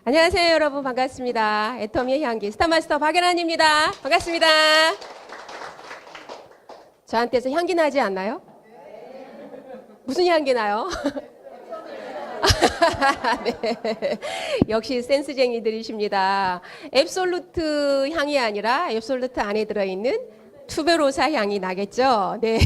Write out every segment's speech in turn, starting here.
안녕하세요, 여러분. 반갑습니다. 애터미의 향기 스타마스터 박연아입니다. 반갑습니다. 저한테서 향기 나지 않나요? 무슨 향기 나요? 네. 역시 센스쟁이들이십니다. 앱솔루트 향이 아니라 앱솔루트 안에 들어있는 투베로사 향이 나겠죠. 네.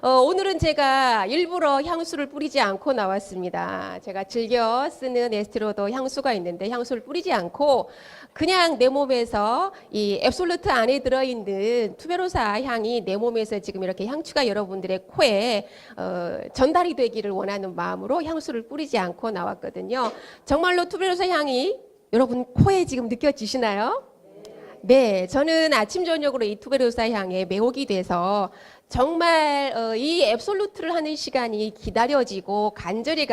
오늘은 제가 일부러 향수를 뿌리지 않고 나왔습니다. 제가 즐겨 쓰는 에스티로더 향수가 있는데 향수를 뿌리지 않고 그냥 내 몸에서 이 앱솔루트 안에 들어있는 투베로사 향이 내 몸에서 지금 이렇게 향추가 여러분들의 코에 전달이 되기를 원하는 마음으로 향수를 뿌리지 않고 나왔거든요. 정말로 투베로사 향이 여러분 코에 지금 느껴지시나요? 네, 저는 아침 저녁으로 이 투베로사 향에 매혹이 돼서 정말 이 앱솔루트를 하는 시간이 기다려지고 간절히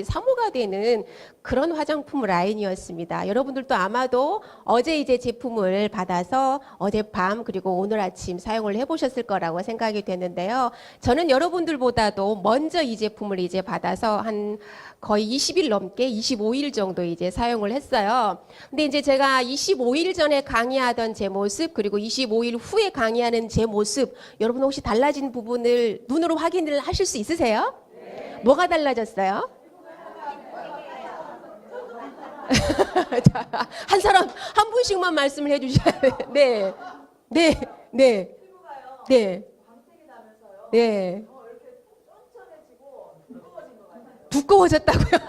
사모가 되는 그런 화장품 라인이었습니다. 여러분들도 아마도 어제 이제 제품을 받아서 어젯밤 그리고 오늘 아침 사용을 해보셨을 거라고 생각이 되는데요. 저는 여러분들보다도 먼저 이 제품을 이제 받아서 한 거의 20일 넘게 25일 정도 이제 사용을 했어요. 근데 이제 제가 25일 전에 강의하던 제 모습 그리고 25일 후에 강의하는 제 모습 여러분 혹시 달라진 부분을 눈으로 확인을 하실 수 있으세요? 네. 뭐가 달라졌어요? 자, 한 사람 한 분씩만 말씀을 해주셔야 돼요. 네, 네, 네, 네, 네. 두꺼워졌다고요?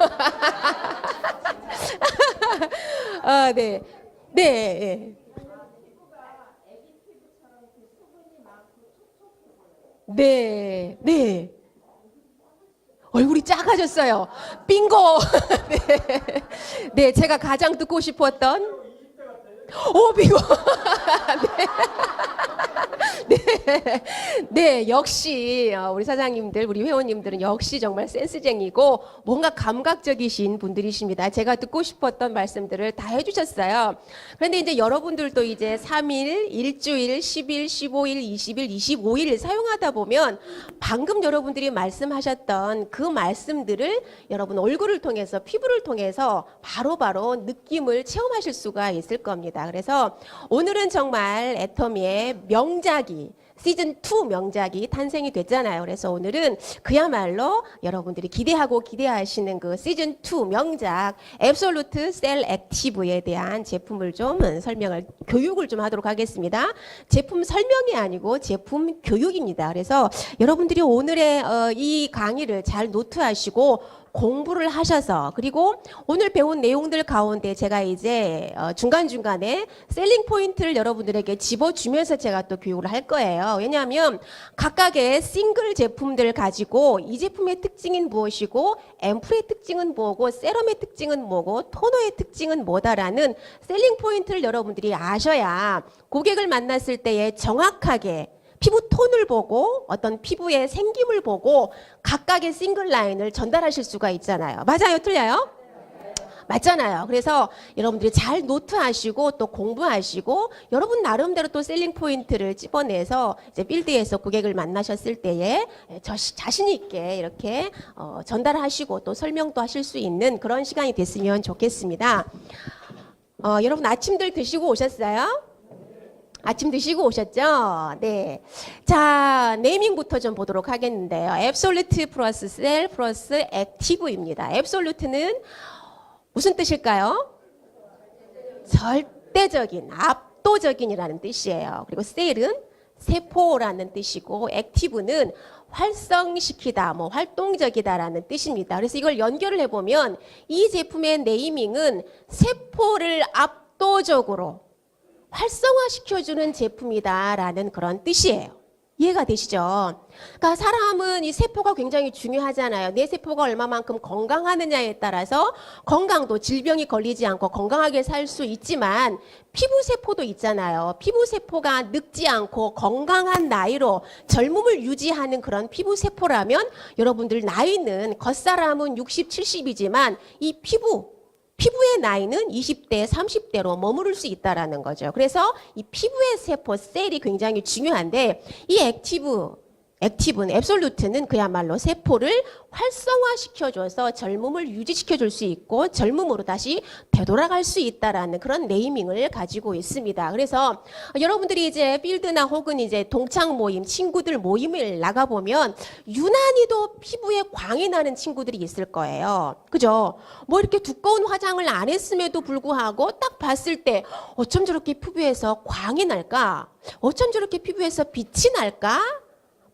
아, 네, 네, 네, 네. 얼굴이 작아졌어요. 빙고. 네, 네, 제가 가장 듣고 싶었던. 오, 빙고. 네. 네, 네, 역시 우리 사장님들, 우리 회원님들은 역시 정말 센스쟁이고 뭔가 감각적이신 분들이십니다. 제가 듣고 싶었던 말씀들을 다 해주셨어요. 그런데 이제 여러분들도 이제 3일, 일주일, 10일, 15일, 20일, 25일 사용하다 보면 방금 여러분들이 말씀하셨던 그 말씀들을 여러분 얼굴을 통해서 피부를 통해서 바로바로 느낌을 체험하실 수가 있을 겁니다. 그래서 오늘은 정말 애터미의 명작이 시즌2 명작이 탄생이 됐잖아요. 그래서 오늘은 그야말로 여러분들이 기대하시는 그 시즌2 명작 앱솔루트 셀 액티브에 대한 제품을 좀 교육을 좀 하도록 하겠습니다. 제품 설명이 아니고 제품 교육입니다. 그래서 여러분들이 오늘의 이 강의를 잘 노트하시고 공부를 하셔서 그리고 오늘 배운 내용들 가운데 제가 이제 중간중간에 셀링 포인트를 여러분들에게 집어주면서 제가 또 교육을 할 거예요. 왜냐하면 각각의 싱글 제품들 가지고 이 제품의 특징은 무엇이고 앰플의 특징은 뭐고 세럼의 특징은 뭐고 토너의 특징은 뭐다라는 셀링 포인트를 여러분들이 아셔야 고객을 만났을 때에 정확하게 피부 톤을 보고 어떤 피부의 생김을 보고 각각의 싱글 라인을 전달하실 수가 있잖아요. 맞아요? 틀려요? 맞잖아요. 그래서 여러분들이 잘 노트하시고 또 공부하시고 여러분 나름대로 또 셀링 포인트를 찝어내서 이제 필드에서 고객을 만나셨을 때에 자신 있게 이렇게 전달하시고 또 설명도 하실 수 있는 그런 시간이 됐으면 좋겠습니다. 여러분 아침들 드시고 오셨어요? 아침 드시고 오셨죠? 네. 자, 네이밍부터 좀 보도록 하겠는데요. 앱솔루트 플러스 셀 플러스 액티브입니다. 앱솔루트는 무슨 뜻일까요? 절대적인, 압도적인이라는 뜻이에요. 그리고 셀은 세포라는 뜻이고 액티브는 활성시키다, 활동적이다라는 뜻입니다. 그래서 이걸 연결을 해보면 이 제품의 네이밍은 세포를 압도적으로 활성화시켜주는 제품이다라는 그런 뜻이에요. 이해가 되시죠? 그러니까 사람은 이 세포가 굉장히 중요하잖아요. 내 세포가 얼마만큼 건강하느냐에 따라서 건강도 질병이 걸리지 않고 건강하게 살 수 있지만 피부세포도 있잖아요. 피부세포가 늙지 않고 건강한 나이로 젊음을 유지하는 그런 피부세포라면 여러분들 나이는 겉사람은 60, 70이지만 이 피부의 나이는 20대, 30대로 머무를 수 있다는 거죠. 그래서 이 피부의 세포, 셀이 굉장히 중요한데 이 액티브 액티브는 앱솔루트는 그야말로 세포를 활성화시켜줘서 젊음을 유지시켜줄 수 있고 젊음으로 다시 되돌아갈 수 있다라는 그런 네이밍을 가지고 있습니다. 그래서 여러분들이 이제 필드나 혹은 이제 동창 모임, 친구들 모임을 나가보면 유난히도 피부에 광이 나는 친구들이 있을 거예요. 그죠? 뭐 이렇게 두꺼운 화장을 안 했음에도 불구하고 딱 봤을 때 어쩜 저렇게 피부에서 광이 날까? 어쩜 저렇게 피부에서 빛이 날까?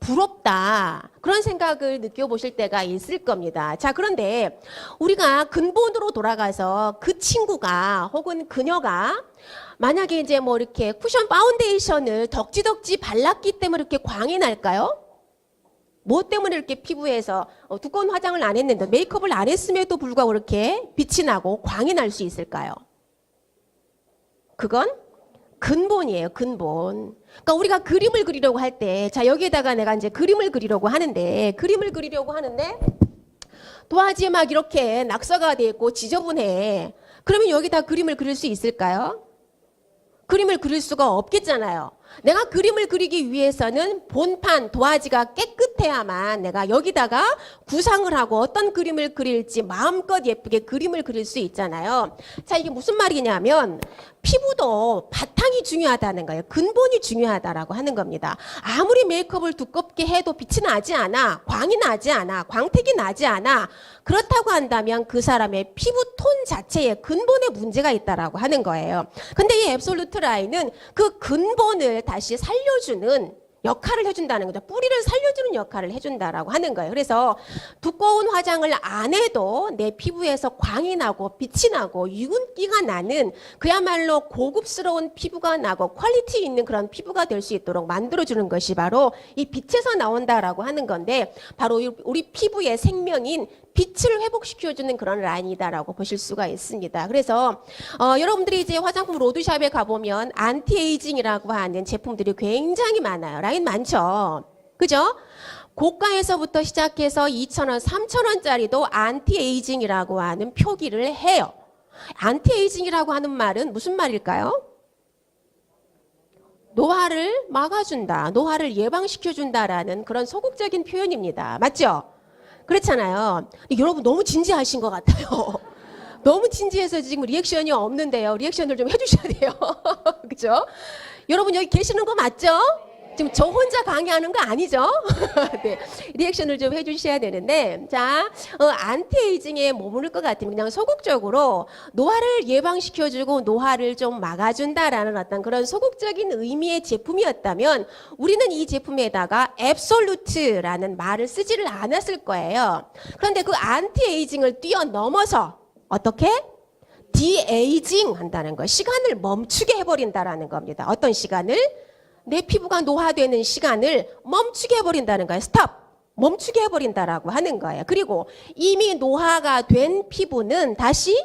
부럽다. 그런 생각을 느껴보실 때가 있을 겁니다. 자, 그런데 우리가 근본으로 돌아가서 그 친구가 혹은 그녀가 만약에 이제 뭐 이렇게 쿠션 파운데이션을 덕지덕지 발랐기 때문에 이렇게 광이 날까요? 뭐 때문에 이렇게 피부에서 두꺼운 화장을 안 했는데 메이크업을 안 했음에도 불구하고 이렇게 빛이 나고 광이 날 수 있을까요? 그건 근본이에요, 근본. 그러니까 우리가 그림을 그리려고 할 때, 자, 여기에다가 내가 이제 그림을 그리려고 하는데, 도화지에 막 이렇게 낙서가 돼 있고 지저분해. 그러면 여기다 그림을 그릴 수 있을까요? 그림을 그릴 수가 없겠잖아요. 내가 그림을 그리기 위해서는 본판 도화지가 깨끗해야만 내가 여기다가 구상을 하고 어떤 그림을 그릴지 마음껏 예쁘게 그림을 그릴 수 있잖아요. 자, 이게 무슨 말이냐면 피부도 바탕이 중요하다는 거예요. 근본이 중요하다라고 하는 겁니다. 아무리 메이크업을 두껍게 해도 빛이 나지 않아, 광이 나지 않아, 광택이 나지 않아. 그렇다고 한다면 그 사람의 피부톤 자체에 근본에 문제가 있다라고 하는 거예요. 근데 이 앱솔루트 라인은 그 근본을 다시 살려주는 역할을 해준다는 거죠. 뿌리를 살려주는 역할을 해준다라고 하는 거예요. 그래서 두꺼운 화장을 안 해도 내 피부에서 광이 나고 빛이 나고 유분기가 나는 그야말로 고급스러운 피부가 나고 퀄리티 있는 그런 피부가 될 수 있도록 만들어주는 것이 바로 이 빛에서 나온다라고 하는 건데 바로 우리 피부의 생명인 빛을 회복시켜주는 그런 라인이다라고 보실 수가 있습니다. 그래서 여러분들이 이제 화장품 로드샵에 가보면 안티에이징이라고 하는 제품들이 굉장히 많아요. 라인 많죠. 그죠? 고가에서부터 시작해서 2,000원, 3,000원짜리도 안티에이징이라고 하는 표기를 해요. 안티에이징이라고 하는 말은 무슨 말일까요? 노화를 막아준다, 노화를 예방시켜준다라는 그런 소극적인 표현입니다. 맞죠? 그렇잖아요. 여러분 너무 진지하신 것 같아요. 너무 진지해서 지금 리액션이 없는데요. 리액션을 좀 해주셔야 돼요. 그죠? 여러분 여기 계시는 거 맞죠? 지금 저 혼자 강의하는 거 아니죠? 네, 리액션을 좀 해주셔야 되는데, 자, 안티에이징에 머무를 것 같으면 그냥 소극적으로 노화를 예방시켜주고 노화를 좀 막아준다라는 어떤 그런 소극적인 의미의 제품이었다면 우리는 이 제품에다가 앱솔루트라는 말을 쓰지를 않았을 거예요. 그런데 그 안티에이징을 뛰어넘어서 어떻게? 디에이징 한다는 거, 시간을 멈추게 해버린다라는 겁니다. 어떤 시간을? 내 피부가 노화되는 시간을 멈추게 해버린다는 거예요. 스톱! 멈추게 해버린다라고 하는 거예요. 그리고 이미 노화가 된 피부는 다시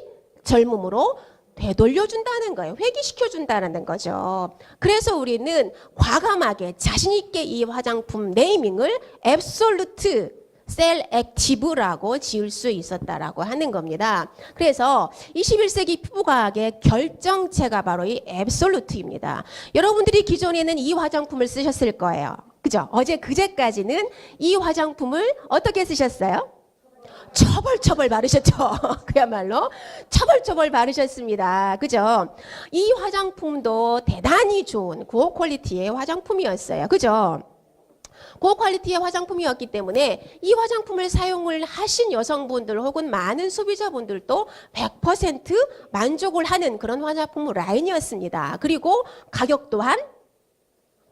젊음으로 되돌려준다는 거예요. 회귀시켜준다는 거죠. 그래서 우리는 과감하게 자신있게 이 화장품 네이밍을 앱솔루트 셀 액티브라고 지을 수 있었다라고 하는 겁니다. 그래서 21세기 피부과학의 결정체가 바로 이 앱솔루트입니다. 여러분들이 기존에는 이 화장품을 쓰셨을 거예요. 그죠? 어제 그제까지는 이 화장품을 어떻게 쓰셨어요? 처벌처벌 바르셨죠? 그야말로 처벌처벌 바르셨습니다. 그죠? 이 화장품도 대단히 좋은 고퀄리티의 화장품이었어요. 그죠? 고퀄리티의 화장품이었기 때문에 이 화장품을 사용을 하신 여성분들 혹은 많은 소비자분들도 100% 만족을 하는 그런 화장품 라인이었습니다. 그리고 가격 또한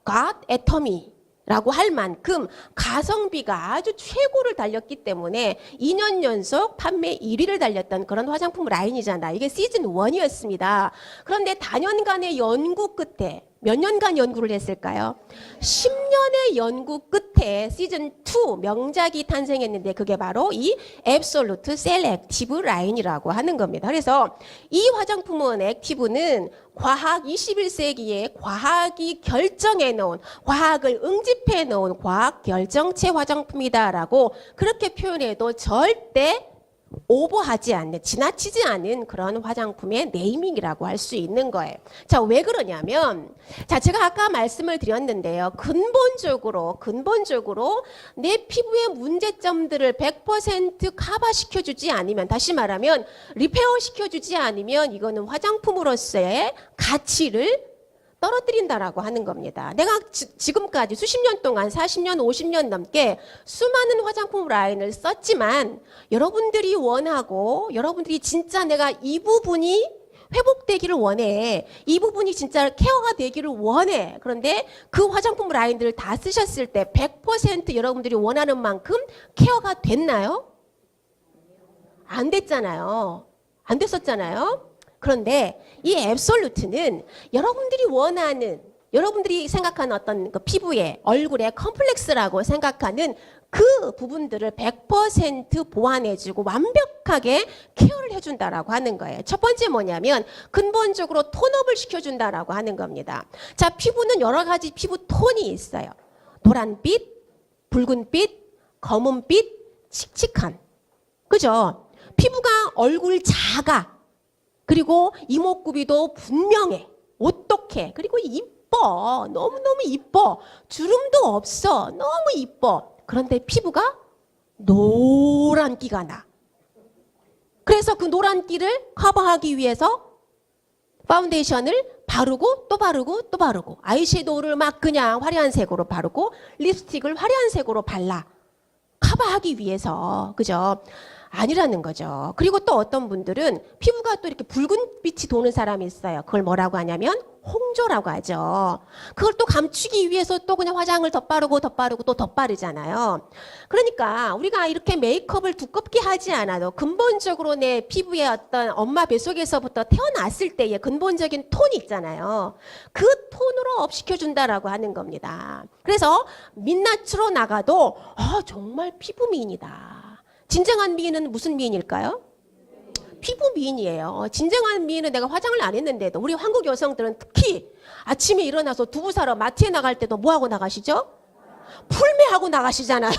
God Atomy 라고 할 만큼 가성비가 아주 최고를 달렸기 때문에 2년 연속 판매 1위를 달렸던 그런 화장품 라인이잖아. 이게 시즌 1이었습니다. 그런데 다년간의 연구 끝에 몇 년간 연구를 했을까요? 10년의 연구 끝에 시즌 2 명작이 탄생했는데 그게 바로 이 앱솔루트 셀 액티브 라인이라고 하는 겁니다. 그래서 이 화장품은 액티브는 과학 21세기에 과학이 결정해 놓은, 과학을 응집해 놓은 과학 결정체 화장품이다라고 그렇게 표현해도 절대 오버하지 않는, 지나치지 않은 그런 화장품의 네이밍이라고 할 수 있는 거예요. 자, 왜 그러냐면, 자, 제가 아까 말씀을 드렸는데요. 근본적으로 내 피부의 문제점들을 100% 커버시켜주지 않으면, 다시 말하면 리페어 시켜주지 않으면 이거는 화장품으로서의 가치를 떨어뜨린다라고 하는 겁니다. 내가 지금까지 수십 년 동안 40년, 50년 넘게 수많은 화장품 라인을 썼지만 여러분들이 원하고 여러분들이 진짜 내가 이 부분이 회복되기를 원해. 이 부분이 진짜 케어가 되기를 원해. 그런데 그 화장품 라인들을 다 쓰셨을 때 100% 여러분들이 원하는 만큼 케어가 됐나요? 안 됐잖아요. 안 됐었잖아요. 그런데 이 앱솔루트는 여러분들이 원하는, 여러분들이 생각하는 어떤 그 피부의 얼굴의 컴플렉스라고 생각하는 그 부분들을 100% 보완해주고 완벽하게 케어를 해준다라고 하는 거예요. 첫 번째 뭐냐면 근본적으로 톤업을 시켜준다라고 하는 겁니다. 자, 피부는 여러 가지 피부 톤이 있어요. 노란빛, 붉은빛, 검은빛, 칙칙한. 그죠? 피부가 얼굴 작아. 그리고 이목구비도 분명해. 오똑해. 그리고 이뻐. 너무너무 이뻐. 주름도 없어. 너무 이뻐. 그런데 피부가 노란기가 나. 그래서 그 노란기를 커버하기 위해서 파운데이션을 바르고 또 바르고 또 바르고 아이섀도우를 막 그냥 화려한 색으로 바르고 립스틱을 화려한 색으로 발라. 커버하기 위해서. 그죠? 아니라는 거죠. 그리고 또 어떤 분들은 피부가 또 이렇게 붉은 빛이 도는 사람이 있어요. 그걸 뭐라고 하냐면 홍조라고 하죠. 그걸 또 감추기 위해서 또 그냥 화장을 덧바르고 덧바르고 또 덧바르잖아요. 그러니까 우리가 이렇게 메이크업을 두껍게 하지 않아도 근본적으로 내 피부의 어떤 엄마 뱃속에서부터 태어났을 때의 근본적인 톤이 있잖아요. 그 톤으로 업 시켜준다라고 하는 겁니다. 그래서 민낯으로 나가도 정말 피부 미인이다. 진정한 미인은 무슨 미인일까요? 피부 미인이에요. 진정한 미인은 내가 화장을 안 했는데도 우리 한국 여성들은 특히 아침에 일어나서 두부 사러 마트에 나갈 때도 뭐하고 나가시죠? 풀메하고 나가시잖아요.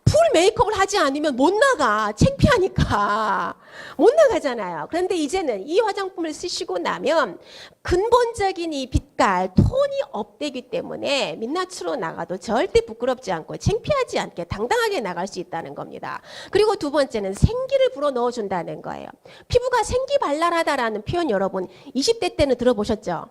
풀 메이크업을 하지 않으면 못 나가. 창피하니까. 못 나가잖아요. 그런데 이제는 이 화장품을 쓰시고 나면 근본적인 이 빛깔, 톤이 업되기 때문에 민낯으로 나가도 절대 부끄럽지 않고 창피하지 않게 당당하게 나갈 수 있다는 겁니다. 그리고 두 번째는 생기를 불어 넣어준다는 거예요. 피부가 생기발랄하다라는 표현 여러분 20대 때는 들어보셨죠?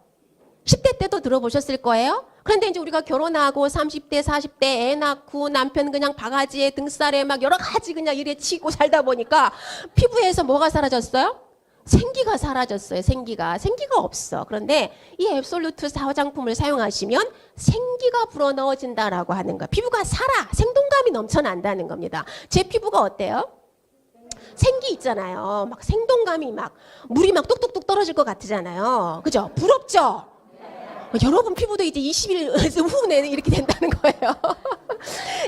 10대 때도 들어보셨을 거예요? 그런데 이제 우리가 결혼하고 30대, 40대 애 낳고 남편 그냥 바가지에 등살에 막 여러 가지 그냥 이래 치고 살다 보니까 피부에서 뭐가 사라졌어요? 생기가 사라졌어요. 생기가 없어. 그런데 이 앱솔루트 화장품을 사용하시면 생기가 불어넣어진다라고 하는 거야. 피부가 살아. 생동감이 넘쳐난다는 겁니다. 제 피부가 어때요? 생기 있잖아요. 막 생동감이 막 물이 막 뚝뚝뚝 떨어질 것 같으잖아요. 그죠? 부럽죠? 여러분 피부도 이제 20일 후내는 이렇게 된다는 거예요.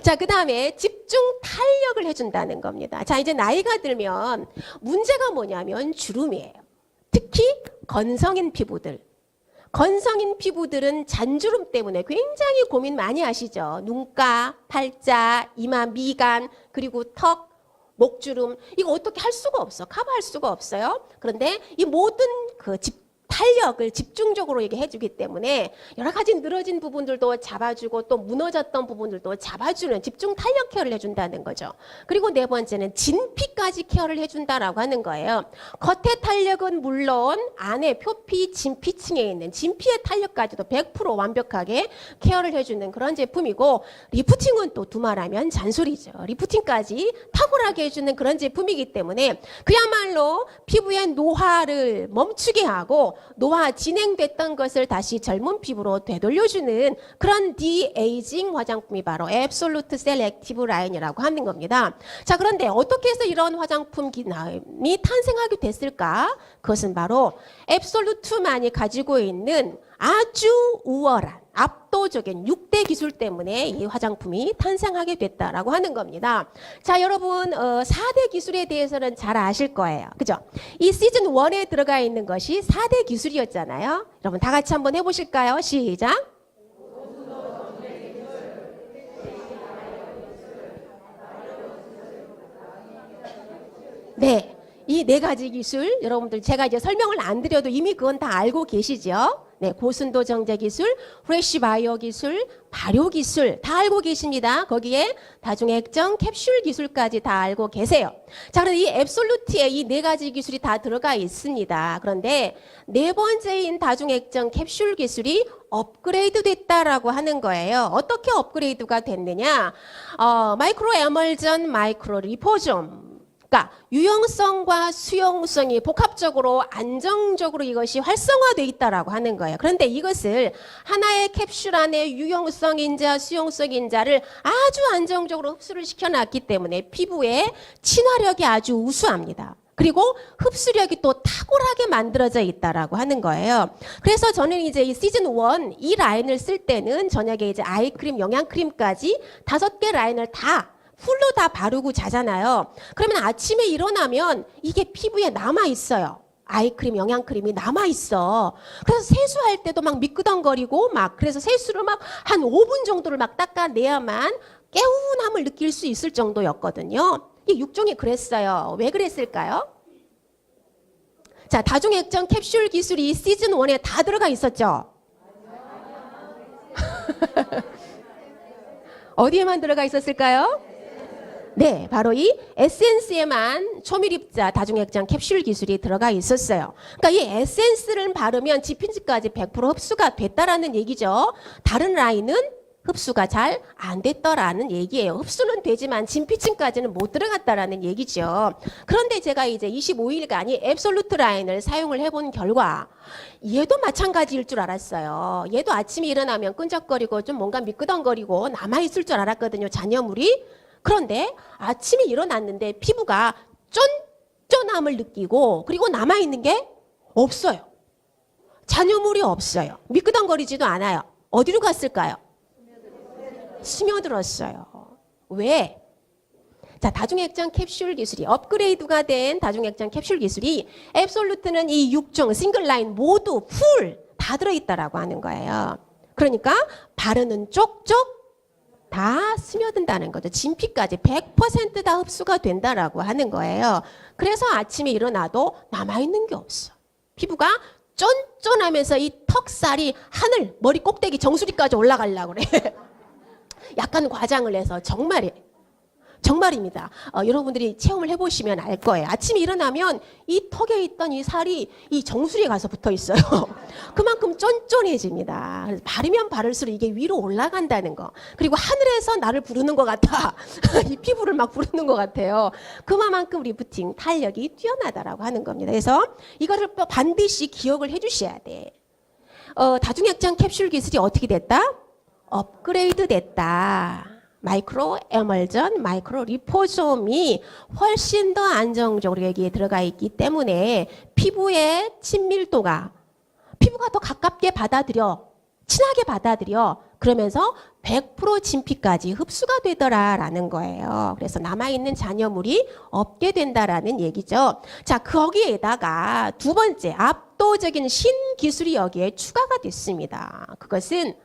자, 그 다음에 집중 탄력을 해준다는 겁니다. 자, 이제 나이가 들면 문제가 뭐냐면 주름이에요. 특히 건성인 피부들. 건성인 피부들은 잔주름 때문에 굉장히 고민 많이 하시죠. 눈가, 팔자, 이마, 미간, 그리고 턱, 목주름. 이거 어떻게 할 수가 없어. 커버할 수가 없어요. 그런데 이 모든 그 탄력을 집중적으로 얘기해 주기 때문에 여러 가지 늘어진 부분들도 잡아주고 또 무너졌던 부분들도 잡아주는 집중 탄력 케어를 해준다는 거죠. 그리고 네 번째는 진피까지 케어를 해준다라고 하는 거예요. 겉의 탄력은 물론 안에 표피, 진피층에 있는 진피의 탄력까지도 100% 완벽하게 케어를 해주는 그런 제품이고 리프팅은 또 두말하면 잔소리죠. 리프팅까지 탁월하게 해주는 그런 제품이기 때문에 그야말로 피부의 노화를 멈추게 하고 노화 진행됐던 것을 다시 젊은 피부로 되돌려주는 그런 디에이징 화장품이 바로 앱솔루트 셀 액티브 라인이라고 하는 겁니다. 자, 그런데 어떻게 해서 이런 화장품이 탄생하게 됐을까? 그것은 바로 앱솔루트만이 가지고 있는 아주 우월한 압도적인 6대 기술 때문에 이 화장품이 탄생하게 됐다라고 하는 겁니다. 자, 여러분 4대 기술에 대해서는 잘 아실 거예요. 그죠? 이 시즌 1에 들어가 있는 것이 4대 기술이었잖아요. 여러분 다 같이 한번 해보실까요? 시작! 네. 이 네 가지 기술 여러분들 제가 이제 설명을 안 드려도 이미 그건 다 알고 계시죠? 네, 고순도 정제 기술, 프레시 바이오 기술, 발효 기술 다 알고 계십니다. 거기에 다중액정 캡슐 기술까지 다 알고 계세요. 자, 그런데 이 앱솔루트에 이 네 가지 기술이 다 들어가 있습니다. 그런데 네 번째인 다중액정 캡슐 기술이 업그레이드 됐다라고 하는 거예요. 어떻게 업그레이드가 됐느냐? 마이크로 에멀전, 마이크로 리포좀. 그러니까 유용성과 수용성이 복합적으로 안정적으로 이것이 활성화되어 있다라고 하는 거예요. 그런데 이것을 하나의 캡슐 안에 유용성인자, 수용성인자를 아주 안정적으로 흡수를 시켜놨기 때문에 피부의 친화력이 아주 우수합니다. 그리고 흡수력이 또 탁월하게 만들어져 있다라고 하는 거예요. 그래서 저는 이제 이 시즌 1 이 라인을 쓸 때는 저녁에 이제 아이크림, 영양크림까지 5개 라인을 다 풀로 다 바르고 자잖아요. 그러면 아침에 일어나면 이게 피부에 남아있어요. 아이크림, 영양크림이 남아있어. 그래서 세수할 때도 막 미끄덩거리고 막 그래서 세수를 막 한 5분 정도를 막 닦아내야만 개운함을 느낄 수 있을 정도였거든요. 이 육종이 그랬어요. 왜 그랬을까요? 자, 다중액정 캡슐 기술이 시즌 1에 다 들어가 있었죠? 어디에만 들어가 있었을까요? 네, 바로 이 에센스에만 초밀입자 다중액정 캡슐 기술이 들어가 있었어요. 그러니까 이 에센스를 바르면 지핀지까지 100% 흡수가 됐다라는 얘기죠. 다른 라인은 흡수가 잘 안 됐더라는 얘기예요. 흡수는 되지만 진피층까지는 못 들어갔다라는 얘기죠. 그런데 제가 이제 25일간 이 앱솔루트 라인을 사용을 해본 결과 얘도 마찬가지일 줄 알았어요. 얘도 아침에 일어나면 끈적거리고 좀 뭔가 미끄덩거리고 남아있을 줄 알았거든요. 잔여물이. 그런데 아침에 일어났는데 피부가 쫀쫀함을 느끼고 그리고 남아있는 게 없어요. 잔여물이 없어요. 미끄덩거리지도 않아요. 어디로 갔을까요? 스며들었어요. 왜? 자, 다중액정 캡슐 기술이 업그레이드가 된 다중액정 캡슐 기술이 앱솔루트는 이 6종 싱글 라인 모두 풀 다 들어있다라고 하는 거예요. 그러니까 바르는 쪽쪽 다 스며든다는 거죠. 진피까지 100% 다 흡수가 된다라고 하는 거예요. 그래서 아침에 일어나도 남아있는 게 없어. 피부가 쫀쫀하면서 이 턱살이 하늘, 머리 꼭대기 정수리까지 올라가려고 그래. 약간 과장을 해서 정말입니다. 여러분들이 체험을 해보시면 알 거예요. 아침에 일어나면 이 턱에 있던 이 살이 이 정수리에 가서 붙어 있어요. 그만큼 쫀쫀해집니다. 그래서 바르면 바를수록 이게 위로 올라간다는 거. 그리고 하늘에서 나를 부르는 것 같아. 이 피부를 막 부르는 것 같아요. 그만큼 리프팅, 탄력이 뛰어나다라고 하는 겁니다. 그래서 이거를 반드시 기억을 해주셔야 돼. 다중액정 캡슐 기술이 어떻게 됐다? 업그레이드 됐다. 마이크로 에멀전, 마이크로 리포솜이 훨씬 더 안정적으로 여기에 들어가 있기 때문에 피부의 친밀도가 피부가 더 가깝게 받아들여, 친하게 받아들여 그러면서 100% 진피까지 흡수가 되더라라는 거예요. 그래서 남아있는 잔여물이 없게 된다라는 얘기죠. 자, 거기에다가 두 번째 압도적인 신기술이 여기에 추가가 됐습니다. 그것은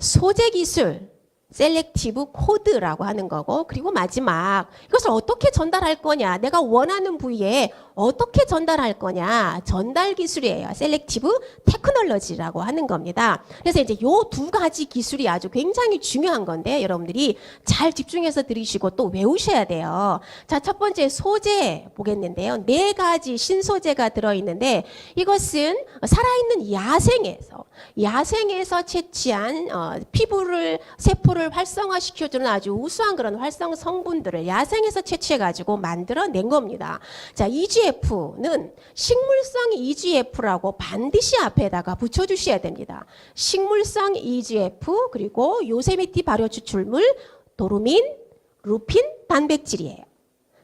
소재 기술, 셀렉티브 코드라고 하는 거고 그리고 마지막 이것을 어떻게 전달할 거냐 내가 원하는 부위에 어떻게 전달할 거냐 전달 기술이에요. 셀렉티브 테크놀로지라고 하는 겁니다. 그래서 이제 요 두 가지 기술이 아주 굉장히 중요한 건데 여러분들이 잘 집중해서 들으시고 또 외우셔야 돼요. 자, 첫 번째 소재 보겠는데요. 네 가지 신소재가 들어있는데 이것은 살아있는 야생에서 채취한 피부를 세포를 활성화시켜주는 아주 우수한 그런 활성 성분들을 야생에서 채취해가지고 만들어낸 겁니다. 자, EGF는 식물성 EGF라고 반드시 앞에다가 붙여주셔야 됩니다. 식물성 EGF 그리고 요세미티 발효 추출물 도루민, 루핀 단백질이에요.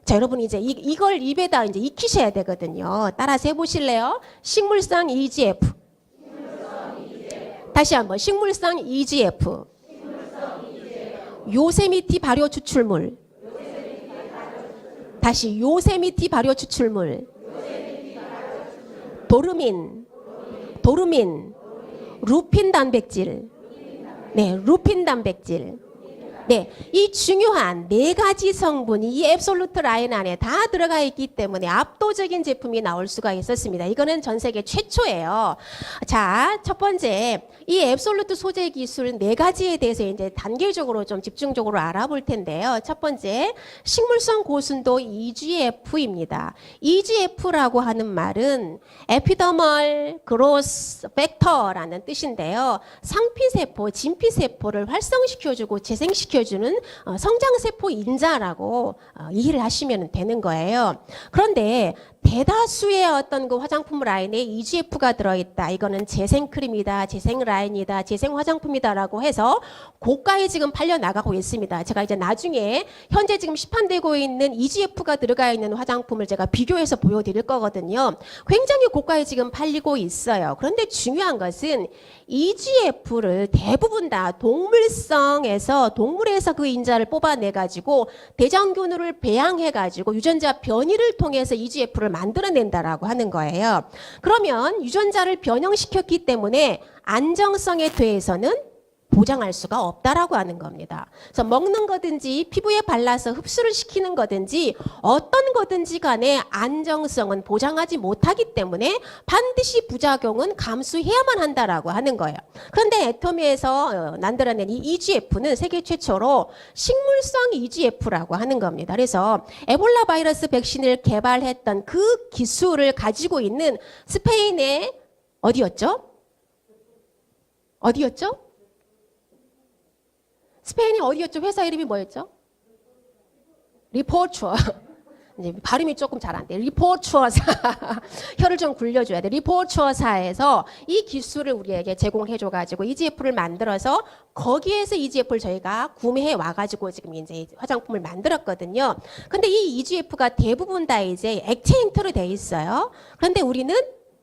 자, 여러분 이제 이걸 입에다 이제 익히셔야 되거든요. 따라서 해보실래요? 식물성 EGF. 다시 한번 식물성 EGF. 요세미티 발효 추출물. 다시 요세미티 발효 추출물. 도루민. 루핀 단백질. 네, 루핀 단백질. 네, 이 중요한 네 가지 성분이 이 앱솔루트 라인 안에 다 들어가 있기 때문에 압도적인 제품이 나올 수가 있었습니다. 이거는 전 세계 최초예요. 자, 첫 번째, 이 앱솔루트 소재 기술 네 가지에 대해서 이제 단계적으로 좀 집중적으로 알아볼 텐데요. 첫 번째, 식물성 고순도 EGF입니다. EGF라고 하는 말은 에피더멀 그로스 팩터라는 뜻인데요. 상피세포, 진피세포를 활성시켜주고 재생시켜주는 성장세포 인자라고 이해를 하시면 되는 거예요. 그런데 대다수의 어떤 그 화장품 라인에 EGF가 들어있다. 이거는 재생크림이다, 재생라인이다, 재생화장품이다라고 해서 고가에 지금 팔려나가고 있습니다. 제가 이제 나중에 현재 지금 시판되고 있는 EGF가 들어가 있는 화장품을 제가 비교해서 보여드릴 거거든요. 굉장히 고가에 지금 팔리고 있어요. 그런데 중요한 것은 EGF를 대부분 다 동물에서 그 인자를 뽑아내가지고 대장균을 배양해가지고 유전자 변이를 통해서 EGF를 만들어낸다라고 하는 거예요. 그러면 유전자를 변형시켰기 때문에 안정성에 대해서는 보장할 수가 없다라고 하는 겁니다. 그래서 먹는 거든지 피부에 발라서 흡수를 시키는 거든지 어떤 거든지 간에 안정성은 보장하지 못하기 때문에 반드시 부작용은 감수해야만 한다라고 하는 거예요. 그런데 애터미에서 만들어낸 이 EGF는 세계 최초로 식물성 EGF라고 하는 겁니다. 그래서 에볼라 바이러스 백신을 개발했던 그 기술을 가지고 있는 스페인의 어디였죠? 스페인이 어디였죠? 회사 이름이 뭐였죠? 리포추어. 이제 발음이 조금 잘 안 돼. 리포추어사. 혀를 좀 굴려줘야 돼. 리포추어사에서 이 기술을 우리에게 제공해줘가지고 EGF를 만들어서 거기에서 EGF를 저희가 구매해 와가지고 지금 이제 화장품을 만들었거든요. 근데 이 EGF가 대부분 다 이제 액체 형태로 돼 있어요. 그런데 우리는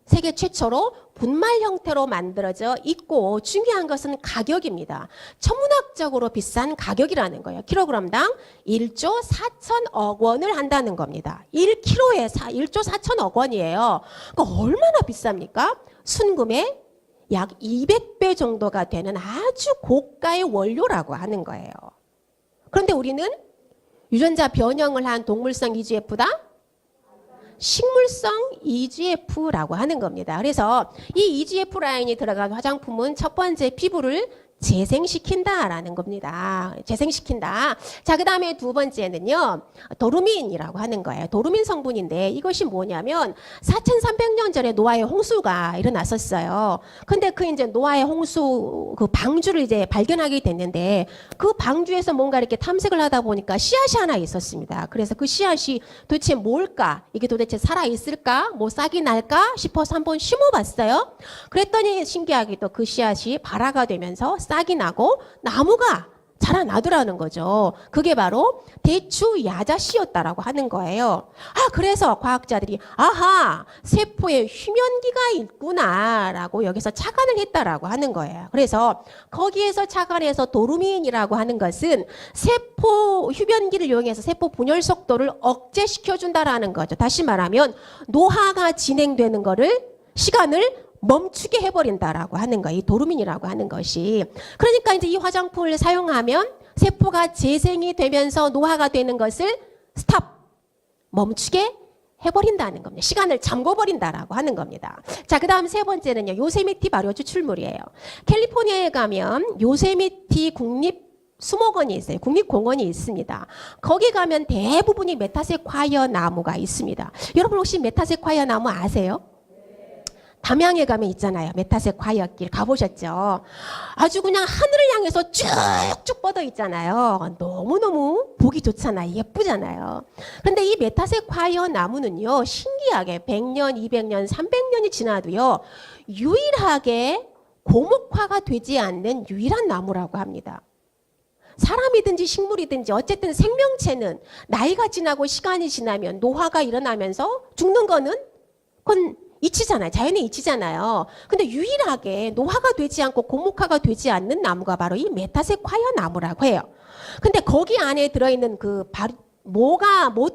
세계 최초로 분말 형태로 만들어져 있고 중요한 것은 가격입니다. 천문학적으로 비싼 가격이라는 거예요. 킬로그램당 1조 4천억 원을 한다는 겁니다. 1kg에 1조 4천억 원이에요. 그러니까 얼마나 비쌉니까? 순금의 약 200배 정도가 되는 아주 고가의 원료라고 하는 거예요. 그런데 우리는 유전자 변형을 한 동물성 EGF다? 식물성 EGF라고 하는 겁니다. 그래서 이 EGF 라인이 들어간 화장품은 첫 번째 피부를 재생시킨다라는 겁니다. 재생시킨다. 자, 그 다음에 두 번째는요, 도루민이라고 하는 거예요. 도루민 성분인데 이것이 뭐냐면 4,300년 전에 노아의 홍수가 일어났었어요. 근데 그 이제 노아의 홍수 그 방주를 이제 발견하게 됐는데 그 방주에서 뭔가 이렇게 탐색을 하다 보니까 씨앗이 하나 있었습니다. 그래서 그 씨앗이 도대체 뭘까? 이게 도대체 살아있을까? 뭐 싹이 날까? 싶어서 한번 심어봤어요. 그랬더니 신기하게도 그 씨앗이 발화가 되면서 싹이 나고 나무가 자라나더라는 거죠. 그게 바로 대추 야자씨였다라고 하는 거예요. 그래서 과학자들이 아하, 세포에 휴면기가 있구나라고 여기서 착안을 했다라고 하는 거예요. 그래서 거기에서 착안해서 도루민이라고 하는 것은 세포 휴면기를 이용해서 세포 분열 속도를 억제시켜준다라는 거죠. 다시 말하면 노화가 진행되는 거를 시간을 멈추게 해버린다라고 하는 거예요. 이 도루민이라고 하는 것이. 그러니까 이제 이 화장품을 사용하면 세포가 재생이 되면서 노화가 되는 것을 멈추게 해버린다는 겁니다. 시간을 잠궈버린다라고 하는 겁니다. 자, 그 다음 세 번째는요. 요세미티 발효 추출물이에요. 캘리포니아에 가면 요세미티 수목원이 있어요. 국립공원이 있습니다. 거기 가면 대부분이 메타세콰이어 나무가 있습니다. 여러분 혹시 메타세콰이어 나무 아세요? 담양에 가면 있잖아요. 메타세콰이어 길 가보셨죠? 아주 그냥 하늘을 향해서 쭉쭉 뻗어 있잖아요. 너무너무 보기 좋잖아요. 예쁘잖아요. 근데 이 메타세콰이어 나무는요. 신기하게 100년, 200년, 300년이 지나도요. 유일하게 고목화가 되지 않는 유일한 나무라고 합니다. 사람이든지 식물이든지 어쨌든 생명체는 나이가 지나고 시간이 지나면 노화가 일어나면서 죽는 거는 그건 이치잖아요. 자연의 이치잖아요. 근데 유일하게 노화가 되지 않고 고목화가 되지 않는 나무가 바로 이 메타세콰이어 나무라고 해요. 근데 거기 안에 들어있는 그 뭐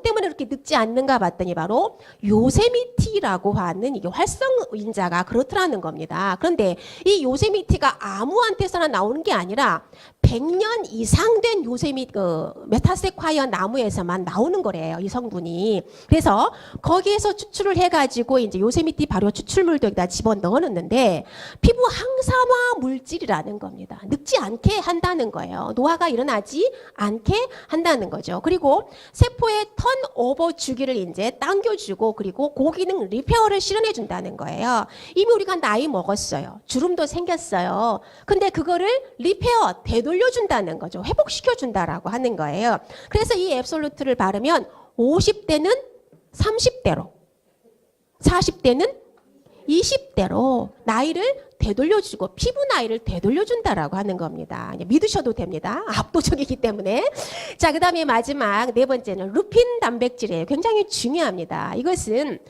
때문에 이렇게 늙지 않는가 봤더니 바로 요세미티라고 하는 이게 활성인자가 그렇더라는 겁니다. 그런데 이 요세미티가 아무한테서나 나오는 게 아니라 100년 이상 된 메타세콰이어 나무에서만 나오는 거래요, 이 성분이. 그래서 거기에서 추출을 해가지고 이제 요세미티 발효 추출물도 여기다 집어 넣어놓는데 피부 항산화 물질이라는 겁니다. 늙지 않게 한다는 거예요. 노화가 일어나지 않게 한다는 거죠. 그리고 세포의 턴오버 주기를 이제 당겨주고 그리고 고기능 리페어를 실현해 준다는 거예요. 이미 우리가 나이 먹었어요. 주름도 생겼어요. 근데 그거를 리페어, 되돌려준다는 거죠. 회복시켜준다라고 하는 거예요. 그래서 이 앱솔루트를 바르면 50대는 30대로, 40대는 20대로 나이를 되돌려주고 피부 나이를 되돌려준다라고 하는 겁니다. 믿으셔도 됩니다. 압도적이기 때문에. 자, 그 다음에 마지막 네 번째는 루핀 단백질이에요. 굉장히 중요합니다. 이것은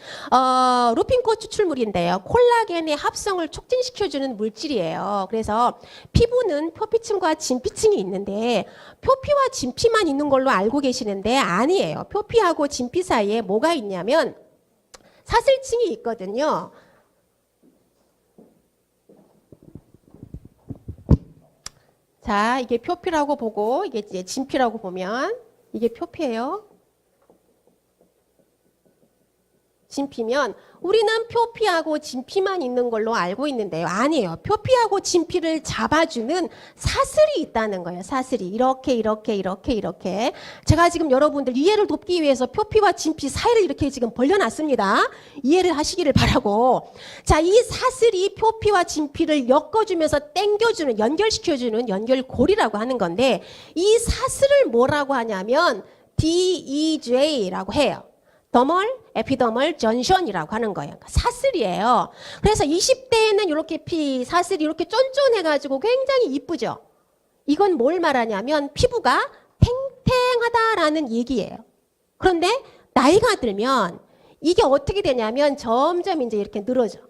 루핀코 추출물인데요. 콜라겐의 합성을 촉진시켜주는 물질이에요. 그래서 피부는 표피층과 진피층이 있는데 표피와 진피만 있는 걸로 알고 계시는데 아니에요. 표피하고 진피 사이에 뭐가 있냐면 사슬층이 있거든요. 자, 이게 표피라고 보고 이게 이제 진피라고 보면 이게 표피예요. 진피면 우리는 표피하고 진피만 있는 걸로 알고 있는데요. 아니에요. 표피하고 진피를 잡아주는 사슬이 있다는 거예요. 사슬이 이렇게. 제가 지금 여러분들 이해를 돕기 위해서 표피와 진피 사이를 이렇게 지금 벌려놨습니다. 이해를 하시기를 바라고. 자, 이 사슬이 표피와 진피를 엮어주면서 당겨주는, 연결시켜주는 연결고리라고 하는 건데 이 사슬을 뭐라고 하냐면 DEJ라고 해요. 더멀 에피더멀 전션이라고 하는 거예요. 그러니까 사슬이에요. 그래서 20대에는 이렇게 사슬이 이렇게 쫀쫀해가지고 굉장히 이쁘죠. 이건 뭘 말하냐면 피부가 탱탱하다라는 얘기예요. 그런데 나이가 들면 이게 어떻게 되냐면 점점 이제 이렇게 늘어져.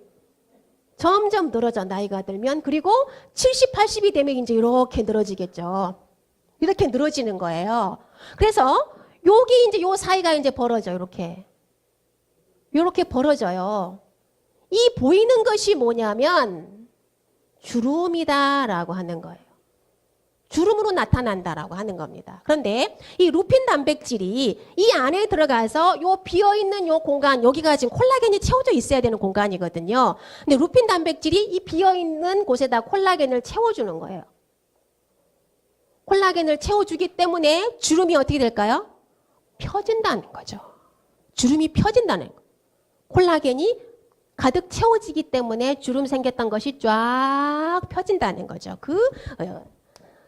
점점 늘어져 나이가 들면. 그리고 70, 80이 되면 이제 이렇게 늘어지겠죠. 이렇게 늘어지는 거예요. 그래서 여기 이제 요 사이가 이제 벌어져 이렇게 벌어져요. 이 보이는 것이 뭐냐면 주름이다라고 하는 거예요. 주름으로 나타난다라고 하는 겁니다. 그런데 이 루핀 단백질이 이 안에 들어가서 요 비어있는 요 공간, 여기가 지금 콜라겐이 채워져 있어야 되는 공간이거든요. 근데 루핀 단백질이 이 비어있는 곳에다 콜라겐을 채워주는 거예요. 콜라겐을 채워주기 때문에 주름이 어떻게 될까요? 펴진다는 거죠. 주름이 펴진다는 거. 콜라겐이 가득 채워지기 때문에 주름 생겼던 것이 쫙 펴진다는 거죠. 그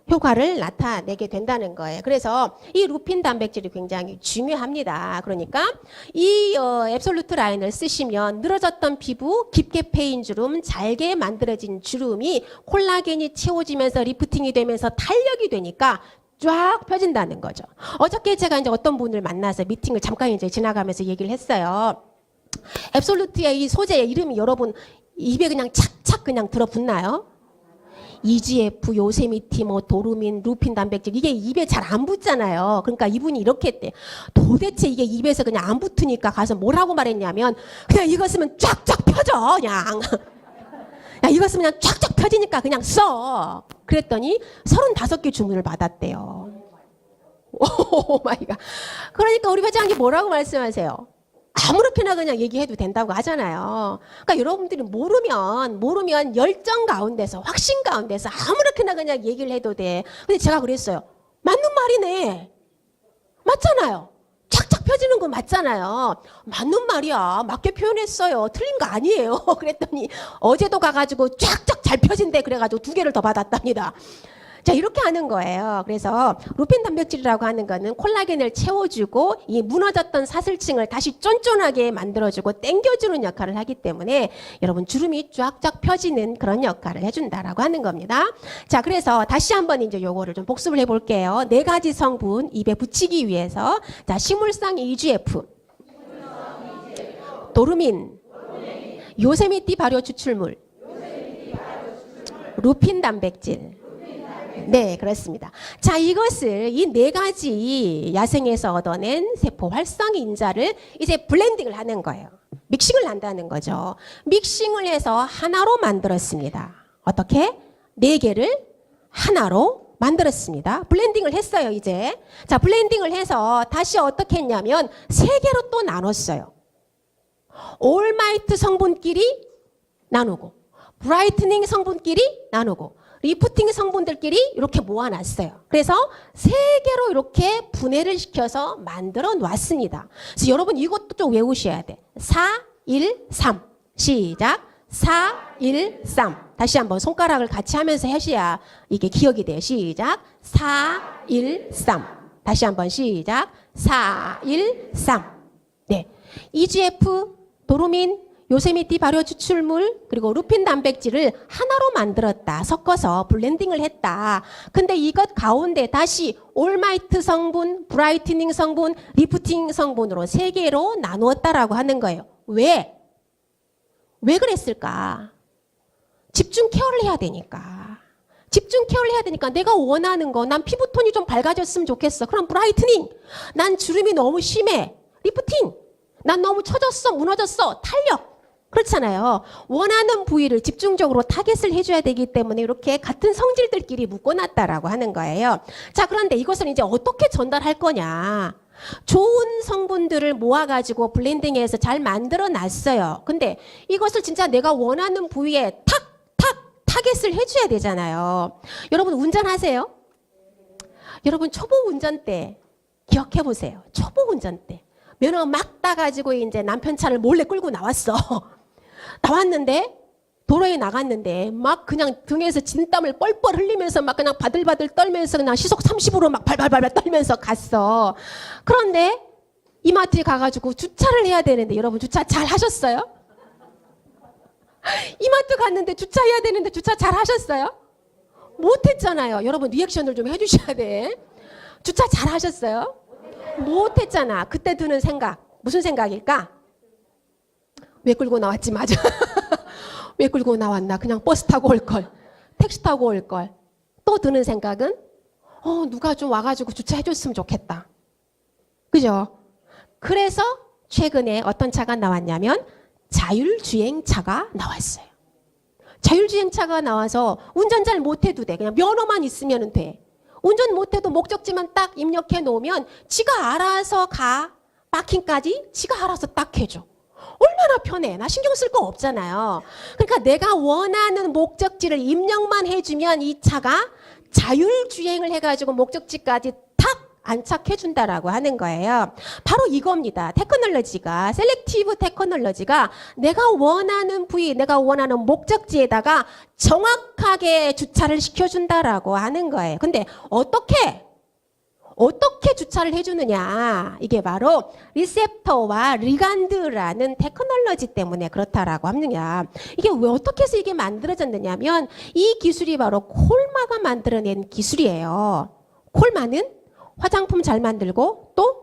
효과를 나타내게 된다는 거예요. 그래서 이 루핀 단백질이 굉장히 중요합니다. 그러니까 이 앱솔루트 라인을 쓰시면 늘어졌던 피부, 깊게 패인 주름, 잘게 만들어진 주름이 콜라겐이 채워지면서 리프팅이 되면서 탄력이 되니까 쫙 펴진다는 거죠. 어저께 제가 이제 어떤 분을 만나서 미팅을 잠깐 이제 지나가면서 얘기를 했어요. 앱솔루트의 이 소재의 이름이 여러분 입에 그냥 착착 그냥 들어붙나요? EGF, 요세미티, 도루민, 루핀 단백질 이게 입에 잘 안 붙잖아요. 그러니까 이분이 이렇게 했대. 도대체 이게 입에서 그냥 안 붙으니까 가서 뭐라고 말했냐면 그냥 이거 쓰면 쫙쫙 펴져 그냥. 야, 이거 쓰면 그냥 쫙쫙 펴지니까 그냥 써. 그랬더니 35개 주문을 받았대요. 오 마이 갓. 그러니까 우리 회장님 뭐라고 말씀하세요? 아무렇게나 그냥 얘기해도 된다고 하잖아요. 그러니까 여러분들이 모르면 열정 가운데서 확신 가운데서 아무렇게나 그냥 얘기를 해도 돼. 근데 제가 그랬어요. 맞는 말이네. 맞잖아요. 착착 펴지는 건 맞잖아요. 맞는 말이야. 맞게 표현했어요. 틀린 거 아니에요. 그랬더니 어제도 가가지고 쫙쫙 잘 펴진대. 그래가지고 2개를 더 받았답니다. 자, 이렇게 하는 거예요. 그래서 루핀 단백질이라고 하는 거는 콜라겐을 채워주고 이 무너졌던 사슬층을 다시 쫀쫀하게 만들어주고 당겨주는 역할을 하기 때문에 여러분 주름이 쫙쫙 펴지는 그런 역할을 해준다라고 하는 겁니다. 자, 그래서 다시 한번 이제 요거를 좀 복습을 해볼게요. 4가지 성분 입에 붙이기 위해서 자, 식물성 EGF, 도루민, 요세미티 발효 추출물, 루핀 단백질, 네, 그렇습니다. 자, 이것을 이 네 가지 야생에서 얻어낸 세포 활성 인자를 이제 블렌딩을 하는 거예요. 믹싱을 한다는 거죠. 믹싱을 해서 하나로 만들었습니다. 어떻게? 네 개를 하나로 만들었습니다. 블렌딩을 했어요, 이제. 자, 블렌딩을 해서 다시 어떻게 했냐면 세 개로 또 나눴어요. 올마이트 성분끼리 나누고, 브라이트닝 성분끼리 나누고, 리프팅 성분들끼리 이렇게 모아놨어요. 그래서 세 개로 이렇게 분해를 시켜서 만들어 놨습니다. 그래서 여러분 이것도 좀 외우셔야 돼. 4, 1, 3. 시작. 4, 1, 3. 다시 한번 손가락을 같이 하면서 하셔야 이게 기억이 돼요. 시작. 4, 1, 3. 다시 한번 시작. 4, 1, 3. 네. EGF, 도루민, 요세미티 발효 추출물 그리고 루핀 단백질을 하나로 만들었다. 섞어서 블렌딩을 했다. 근데 이것 가운데 다시 올마이트 성분, 브라이트닝 성분, 리프팅 성분으로 세 개로 나누었다라고 하는 거예요. 왜? 왜 그랬을까? 집중 케어를 해야 되니까. 집중 케어를 해야 되니까 내가 원하는 거, 난 피부톤이 좀 밝아졌으면 좋겠어. 그럼 브라이트닝. 난 주름이 너무 심해. 리프팅. 난 너무 처졌어, 무너졌어. 탄력. 그렇잖아요. 원하는 부위를 집중적으로 타겟을 해줘야 되기 때문에 이렇게 같은 성질들끼리 묶어놨다라고 하는 거예요. 자, 그런데 이것을 이제 어떻게 전달할 거냐. 좋은 성분들을 모아가지고 블렌딩해서 잘 만들어 놨어요. 근데 이것을 진짜 내가 원하는 부위에 타겟을 해줘야 되잖아요. 여러분 운전하세요? 여러분 초보 운전 때 기억해 보세요. 초보 운전 때. 면허 막 따가지고 이제 남편 차를 몰래 끌고 나왔어. 나왔는데 도로에 나갔는데 막 그냥 등에서 진땀을 뻘뻘 흘리면서 막 그냥 바들바들 떨면서 그냥 시속 30으로 막 발발발발 떨면서 갔어. 그런데 이마트에 가가지고 주차를 해야 되는데 여러분 주차 잘 하셨어요? 이마트 갔는데 주차해야 되는데 주차 잘 하셨어요? 못했잖아요. 여러분 리액션을 좀 해주셔야 돼. 주차 잘 하셨어요? 못했잖아. 그때 드는 생각 무슨 생각일까? 왜 끌고 나왔지? 맞아. 왜 끌고 나왔나? 그냥 버스 타고 올걸. 택시 타고 올걸. 또 드는 생각은 누가 좀 와가지고 주차해줬으면 좋겠다. 그죠? 그래서 최근에 어떤 차가 나왔냐면 자율주행차가 나왔어요. 자율주행차가 나와서 운전 잘 못해도 돼. 그냥 면허만 있으면 돼. 운전 못해도 목적지만 딱 입력해 놓으면 지가 알아서 가. 파킹까지 지가 알아서 딱 해줘. 얼마나 편해. 나 신경 쓸 거 없잖아요. 그러니까 내가 원하는 목적지를 입력만 해주면 이 차가 자율주행을 해가지고 목적지까지 탁 안착해준다라고 하는 거예요. 바로 이겁니다. 테크놀로지가, 셀렉티브 테크놀로지가 내가 원하는 부위, 내가 원하는 목적지에다가 정확하게 주차를 시켜준다라고 하는 거예요. 근데 어떻게 주차를 해주느냐. 이게 바로 리셉터와 리간드라는 테크놀로지 때문에 그렇다라고 하느냐. 이게 왜 어떻게 해서 이게 만들어졌느냐면 이 기술이 바로 콜마가 만들어낸 기술이에요. 콜마는 화장품 잘 만들고 또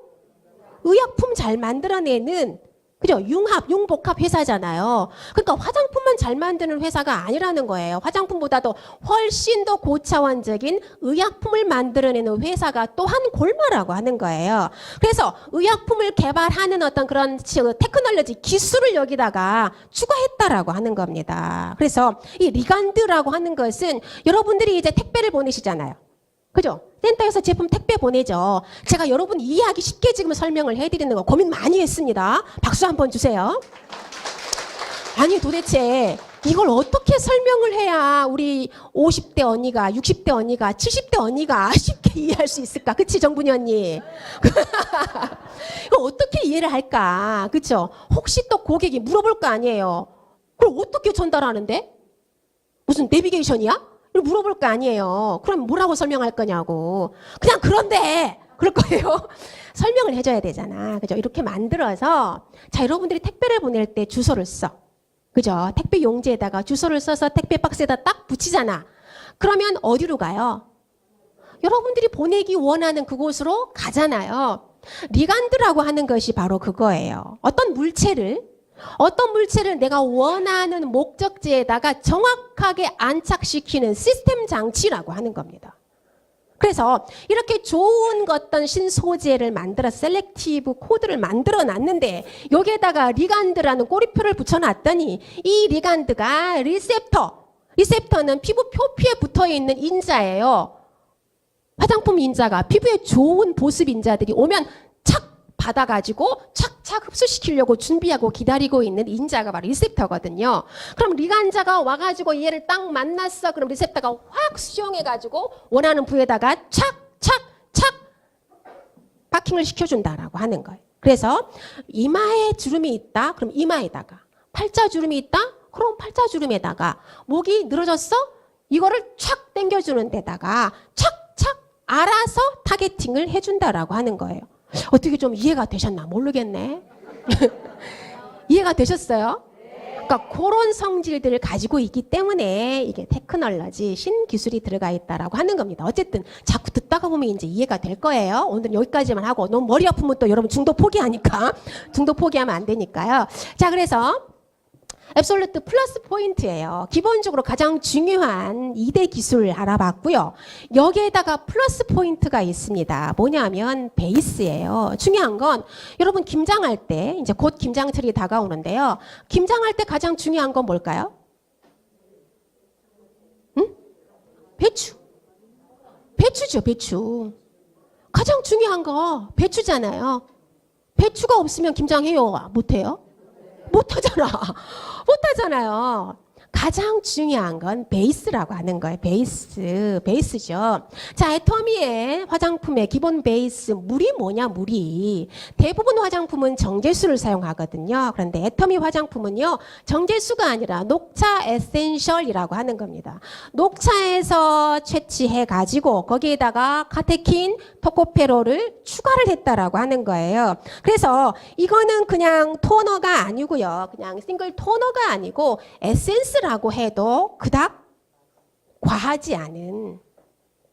의약품 잘 만들어내는 그죠? 융복합 회사잖아요. 그러니까 화장품만 잘 만드는 회사가 아니라는 거예요. 화장품보다도 훨씬 더 고차원적인 의약품을 만들어내는 회사가 또한 골마라고 하는 거예요. 그래서 의약품을 개발하는 어떤 그런 테크놀로지 기술을 여기다가 추가했다라고 하는 겁니다. 그래서 이 리간드라고 하는 것은 여러분들이 이제 택배를 보내시잖아요. 그죠? 센터에서 제품 택배 보내죠. 제가 여러분 이해하기 쉽게 지금 설명을 해드리는 거 고민 많이 했습니다. 박수 한번 주세요. 아니 도대체 이걸 어떻게 설명을 해야 우리 50대 언니가 60대 언니가 70대 언니가 쉽게 이해할 수 있을까? 그치 정분이 언니? 이거 어떻게 이해를 할까? 그쵸? 혹시 또 고객이 물어볼 거 아니에요. 그럼 어떻게 전달하는데? 무슨 내비게이션이야? 물어볼 거 아니에요. 그럼 뭐라고 설명할 거냐고. 그냥 그런데 그럴 거예요. 설명을 해줘야 되잖아. 그죠? 이렇게 만들어서 자 여러분들이 택배를 보낼 때 주소를 써. 그죠? 택배 용지에다가 주소를 써서 택배 박스에다 딱 붙이잖아. 그러면 어디로 가요? 여러분들이 보내기 원하는 그곳으로 가잖아요. 리간드라고 하는 것이 바로 그거예요. 어떤 물체를 내가 원하는 목적지에다가 정확하게 안착시키는 시스템 장치라고 하는 겁니다. 그래서 이렇게 좋은 어떤 신소재를 만들어 셀렉티브 코드를 만들어 놨는데 여기에다가 리간드라는 꼬리표를 붙여놨더니 이 리간드가 리셉터는 피부 표피에 붙어있는 인자예요. 화장품 인자가 피부에 좋은 보습 인자들이 오면 착 받아가지고 착착 흡수시키려고 준비하고 기다리고 있는 인자가 바로 리셉터거든요. 그럼 리간자가 와가지고 얘를 딱 만났어. 그럼 리셉터가 확 수용해가지고 원하는 부위에다가 착착착 파킹을 시켜준다라고 하는 거예요. 그래서 이마에 주름이 있다. 그럼 이마에다가 팔자 주름이 있다. 그럼 팔자 주름에다가 목이 늘어졌어? 이거를 촥 당겨주는 데다가 착착 알아서 타겟팅을 해준다라고 하는 거예요. 어떻게 좀 이해가 되셨나 모르겠네. 이해가 되셨어요? 그러니까 그런 성질들을 가지고 있기 때문에 이게 테크놀로지 신기술이 들어가 있다라고 하는 겁니다. 어쨌든 자꾸 듣다가 보면 이제 이해가 될 거예요. 오늘은 여기까지만 하고 너무 머리 아프면 또 여러분 중도 포기하니까 중도 포기하면 안 되니까요. 자, 그래서 앱솔루트 플러스 포인트예요. 기본적으로 가장 중요한 2대 기술 알아봤고요. 여기에다가 플러스 포인트가 있습니다. 뭐냐면 베이스예요. 중요한 건 여러분 김장할 때 이제 곧 김장철이 다가오는데요. 김장할 때 가장 중요한 건 뭘까요? 응? 배추죠, 배추. 가장 중요한 거 배추잖아요. 배추가 없으면 김장해요? 못해요? 못하잖아요. 가장 중요한 건 베이스라고 하는 거예요. 베이스죠. 자, 애터미의 화장품의 기본 베이스, 물이 뭐냐, 물이. 대부분 화장품은 정제수를 사용하거든요. 그런데 애터미 화장품은요, 정제수가 아니라 녹차 에센셜이라고 하는 겁니다. 녹차에서 채취해가지고 거기에다가 카테킨, 토코페롤을 추가를 했다라고 하는 거예요. 그래서 이거는 그냥 토너가 아니고요. 그냥 싱글 토너가 아니고 에센스라고 해도 그닥 과하지 않은,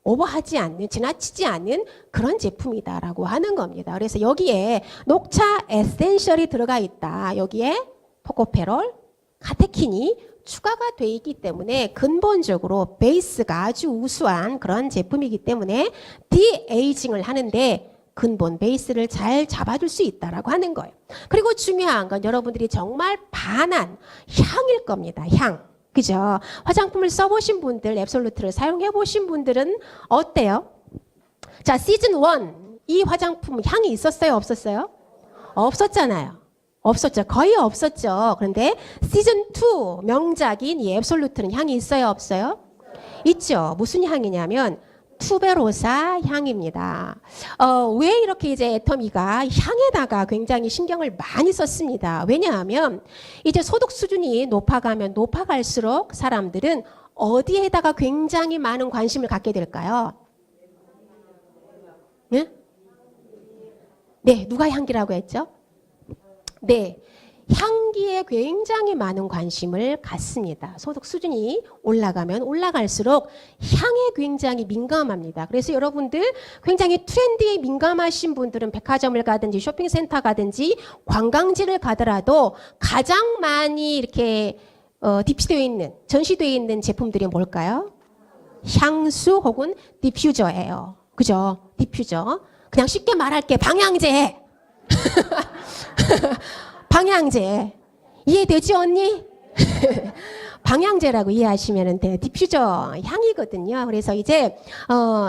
오버하지 않는, 지나치지 않은 그런 제품이다라고 하는 겁니다. 그래서 여기에 녹차 에센셜이 들어가 있다. 여기에 토코페롤, 카테킨이 추가가 돼 있기 때문에 근본적으로 베이스가 아주 우수한 그런 제품이기 때문에 디에이징을 하는데 근본 베이스를 잘 잡아줄 수 있다라고 하는 거예요. 그리고 중요한 건 여러분들이 정말 반한 향일 겁니다. 향. 그죠? 화장품을 써보신 분들, 앱솔루트를 사용해보신 분들은 어때요? 자, 시즌 1. 이 화장품 향이 있었어요? 없었어요? 없었잖아요. 없었죠. 거의 없었죠. 그런데 시즌 2 명작인 이 앱솔루트는 향이 있어요? 없어요? 있죠. 무슨 향이냐면 투베로사 향입니다. 왜 이렇게 이제 애터미가 향에다가 굉장히 신경을 많이 썼습니다. 왜냐하면 이제 소득 수준이 높아가면 높아갈수록 사람들은 어디에다가 굉장히 많은 관심을 갖게 될까요? 네? 네, 누가 향기라고 했죠? 네. 향기에 굉장히 많은 관심을 갖습니다. 소득 수준이 올라가면 올라갈수록 향에 굉장히 민감합니다. 그래서 여러분들 굉장히 트렌드에 민감하신 분들은 백화점을 가든지 쇼핑센터 가든지 관광지를 가더라도 가장 많이 이렇게 디피되어 있는, 전시되어 있는 제품들이 뭘까요? 향수 혹은 디퓨저예요. 그죠? 디퓨저. 그냥 쉽게 말할게. 방향제. 방향제. 이해되지 언니? 방향제라고 이해하시면 돼요. 디퓨저 향이거든요. 그래서 이제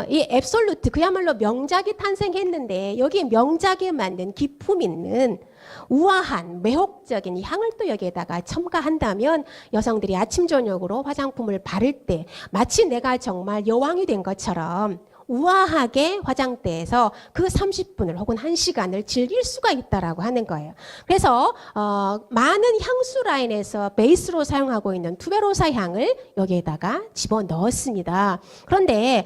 이 앱솔루트 그야말로 명작이 탄생했는데 여기에 명작에 맞는 기품 있는 우아한 매혹적인 향을 또 여기에다가 첨가한다면 여성들이 아침 저녁으로 화장품을 바를 때 마치 내가 정말 여왕이 된 것처럼 우아하게 화장대에서 그 30분을 혹은 1시간을 즐길 수가 있다라고 하는 거예요. 그래서 많은 향수 라인에서 베이스로 사용하고 있는 투베로사 향을 여기에다가 집어넣었습니다. 그런데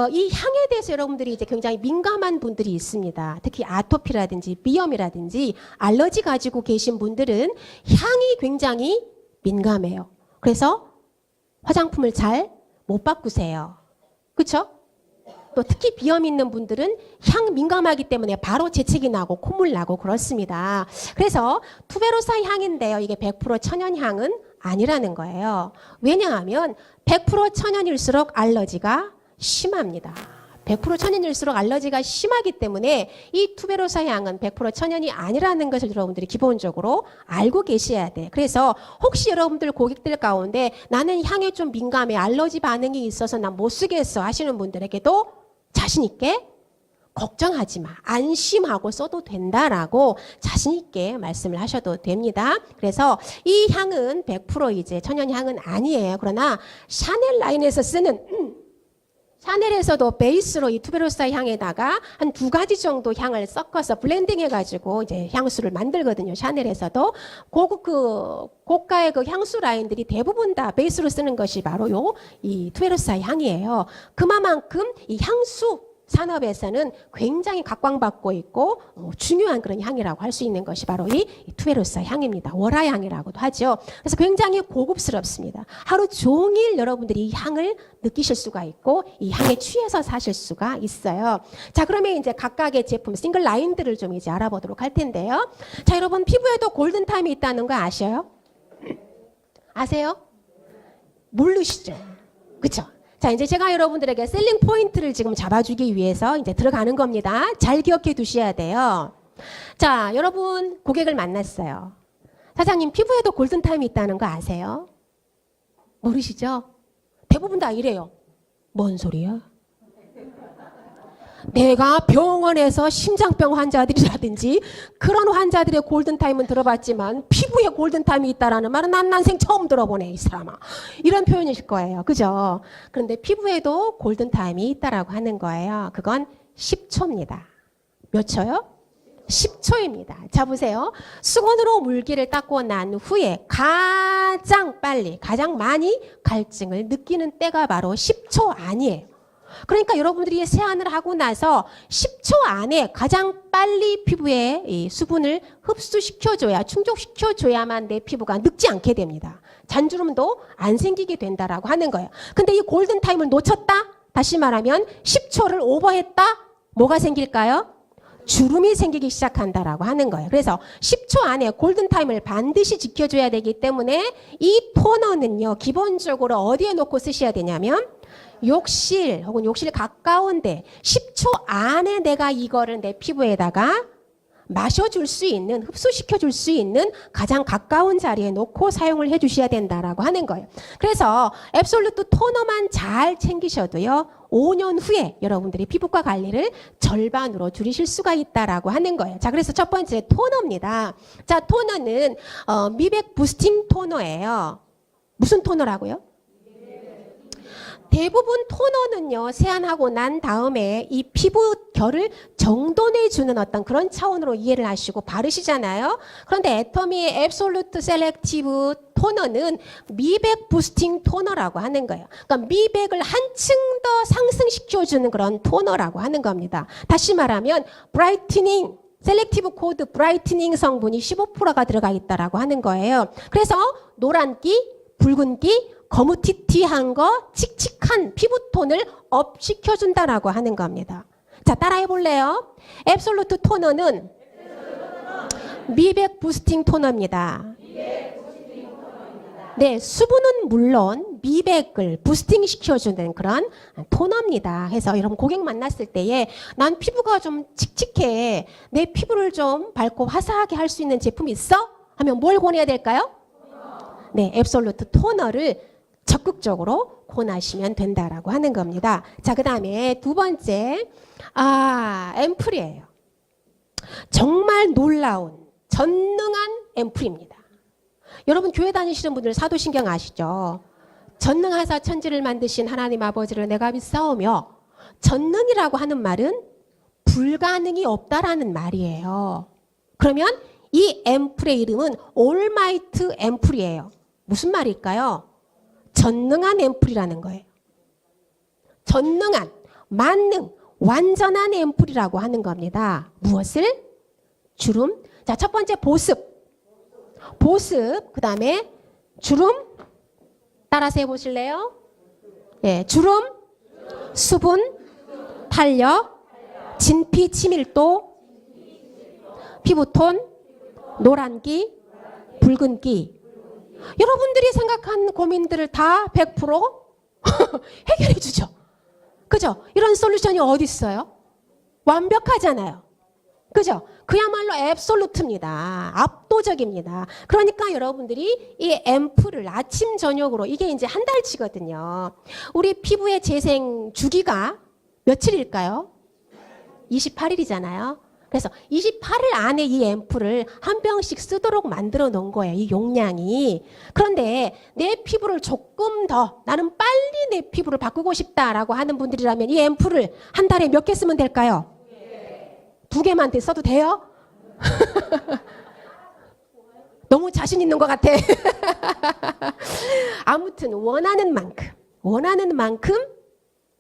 이 향에 대해서 여러분들이 이제 굉장히 민감한 분들이 있습니다. 특히 아토피라든지 비염이라든지 알러지 가지고 계신 분들은 향이 굉장히 민감해요. 그래서 화장품을 잘 못 바꾸세요. 그렇죠? 또 특히 비염 있는 분들은 향 민감하기 때문에 바로 재채기 나고 콧물 나고 그렇습니다. 그래서 투베로사 향인데요. 이게 100% 천연 향은 아니라는 거예요. 왜냐하면 100% 천연일수록 알러지가 심합니다. 100% 천연일수록 알러지가 심하기 때문에 이 투베로사 향은 100% 천연이 아니라는 것을 여러분들이 기본적으로 알고 계셔야 돼. 그래서 혹시 여러분들 고객들 가운데 나는 향에 좀 민감해, 알러지 반응이 있어서 난 못 쓰겠어 하시는 분들에게도 자신 있게 걱정하지 마. 안심하고 써도 된다라고 자신 있게 말씀을 하셔도 됩니다. 그래서 이 향은 100% 이제 천연 향은 아니에요. 그러나 샤넬 라인에서 쓰는 샤넬에서도 베이스로 이 투베로사 향에다가 한 2가지 정도 향을 섞어서 블렌딩 해가지고 이제 향수를 만들거든요. 샤넬에서도 고가의 그 향수 라인들이 대부분 다 베이스로 쓰는 것이 바로 이 투베로사 향이에요. 그만큼 이 향수 산업에서는 굉장히 각광받고 있고 중요한 그런 향이라고 할 수 있는 것이 바로 이 투베로사 향입니다. 월화향이라고도 하죠. 그래서 굉장히 고급스럽습니다. 하루 종일 여러분들이 이 향을 느끼실 수가 있고 이 향에 취해서 사실 수가 있어요. 자, 그러면 이제 각각의 제품 싱글 라인들을 좀 이제 알아보도록 할 텐데요. 자, 여러분 피부에도 골든타임이 있다는 거 아셔요? 아세요? 모르시죠? 그쵸? 자, 이제 제가 여러분들에게 셀링 포인트를 지금 잡아주기 위해서 이제 들어가는 겁니다. 잘 기억해 두셔야 돼요. 자, 여러분 고객을 만났어요. 사장님 피부에도 골든타임이 있다는 거 아세요? 모르시죠? 대부분 다 이래요. 뭔 소리야? 내가 병원에서 심장병 환자들이라든지 그런 환자들의 골든타임은 들어봤지만 피부에 골든타임이 있다라는 말은 난 난생 처음 들어보네 이 사람아. 이런 표현이실 거예요. 그죠? 그런데 피부에도 골든타임이 있다라고 하는 거예요. 그건 10초입니다. 몇 초요? 10초입니다. 자, 보세요. 수건으로 물기를 닦고 난 후에 가장 빨리, 가장 많이 갈증을 느끼는 때가 바로 10초 안이에요. 그러니까 여러분들이 세안을 하고 나서 10초 안에 가장 빨리 피부에 이 수분을 흡수시켜줘야, 충족시켜줘야만 내 피부가 늙지 않게 됩니다. 잔주름도 안 생기게 된다라고 하는 거예요. 근데 이 골든타임을 놓쳤다? 다시 말하면 10초를 오버했다? 뭐가 생길까요? 주름이 생기기 시작한다라고 하는 거예요. 그래서 10초 안에 골든타임을 반드시 지켜줘야 되기 때문에 이 토너는요, 기본적으로 어디에 놓고 쓰셔야 되냐면 욕실 혹은 욕실 가까운데 10초 안에 내가 이거를 내 피부에다가 마셔줄 수 있는, 흡수시켜줄 수 있는 가장 가까운 자리에 놓고 사용을 해주셔야 된다라고 하는 거예요. 그래서 앱솔루트 토너만 잘 챙기셔도요, 5년 후에 여러분들이 피부과 관리를 절반으로 줄이실 수가 있다라고 하는 거예요. 자, 그래서 첫 번째 토너입니다. 자, 토너는 미백 부스팅 토너예요. 무슨 토너라고요? 대부분 토너는요, 세안하고 난 다음에 이 피부 결을 정돈해주는 어떤 그런 차원으로 이해를 하시고 바르시잖아요. 그런데 애터미의 앱솔루트 셀렉티브 토너는 미백 부스팅 토너라고 하는 거예요. 그러니까 미백을 한층 더 상승시켜주는 그런 토너라고 하는 겁니다. 다시 말하면 브라이트닝, 셀렉티브 코드 브라이트닝 성분이 15%가 들어가 있다라고 하는 거예요. 그래서 노란기, 붉은기, 거무튀튀한 거, 칙칙한 피부톤을 업시켜준다라고 하는 겁니다. 자, 따라해 볼래요? 앱솔루트 토너는 미백 부스팅 토너입니다. 네, 수분은 물론 미백을 부스팅 시켜주는 그런 토너입니다. 그래서 여러분 고객 만났을 때에 난 피부가 좀 칙칙해, 내 피부를 좀 밝고 화사하게 할 수 있는 제품 있어? 하면 뭘 권해야 될까요? 네, 앱솔루트 토너를 적극적으로 권하시면 된다라고 하는 겁니다. 자, 그 다음에 두 번째, 앰플이에요. 정말 놀라운, 전능한 앰플입니다. 여러분 교회 다니시는 분들 사도신경 아시죠? 전능하사 천지를 만드신 하나님 아버지를 내가 믿사오며, 전능이라고 하는 말은 불가능이 없다라는 말이에요. 그러면 이 앰플의 이름은 올마이트 앰플이에요. 무슨 말일까요? 전능한 앰플이라는 거예요. 전능한, 만능, 완전한 앰플이라고 하는 겁니다. 무엇을? 주름. 자, 첫 번째 보습. 보습, 그 다음에 주름. 따라서 해보실래요? 예, 주름, 수분, 탄력, 진피 치밀도, 피부톤, 노란기, 붉은기. 여러분들이 생각한 고민들을 다 100% 해결해 주죠. 그죠? 이런 솔루션이 어디 있어요? 완벽하잖아요. 그죠? 그야말로 앱솔루트입니다. 압도적입니다. 그러니까 여러분들이 이 앰플을 아침 저녁으로 이게 이제 한 달치거든요. 우리 피부의 재생 주기가 며칠일까요? 28일이잖아요. 그래서 28일 안에 이 앰플을 한 병씩 쓰도록 만들어 놓은 거예요. 이 용량이. 그런데 내 피부를 조금 더 나는 빨리 내 피부를 바꾸고 싶다라고 하는 분들이라면 이 앰플을 한 달에 몇 개 쓰면 될까요? 2개만 써도 돼요? 너무 자신 있는 것 같아. 아무튼 원하는 만큼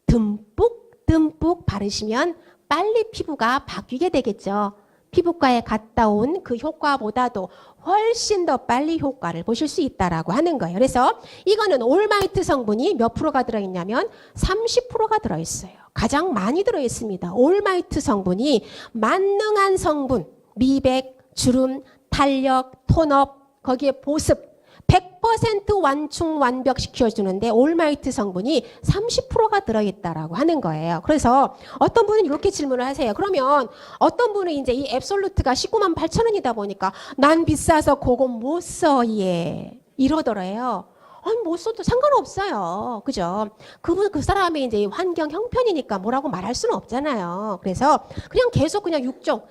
듬뿍 바르시면 빨리 피부가 바뀌게 되겠죠. 피부과에 갔다 온 그 효과보다도 훨씬 더 빨리 효과를 보실 수 있다라고 하는 거예요. 그래서 이거는 올마이트 성분이 몇 프로가 들어있냐면 30%가 들어있어요. 가장 많이 들어있습니다. 올마이트 성분이 만능한 성분, 미백, 주름, 탄력, 톤업, 거기에 보습 100% 완충 완벽시켜주는데 올마이트 성분이 30%가 들어있다라고 하는 거예요. 그래서 어떤 분은 이렇게 질문을 하세요. 그러면 어떤 분은 이제 이 앱솔루트가 19만 8천 원이다 보니까 난 비싸서 그거 못 써, 얘. 이러더래요. 아니, 못 써도 상관없어요. 그죠? 그 사람의 이제 환경 형편이니까 뭐라고 말할 수는 없잖아요. 그래서 그냥 계속 그냥 6종,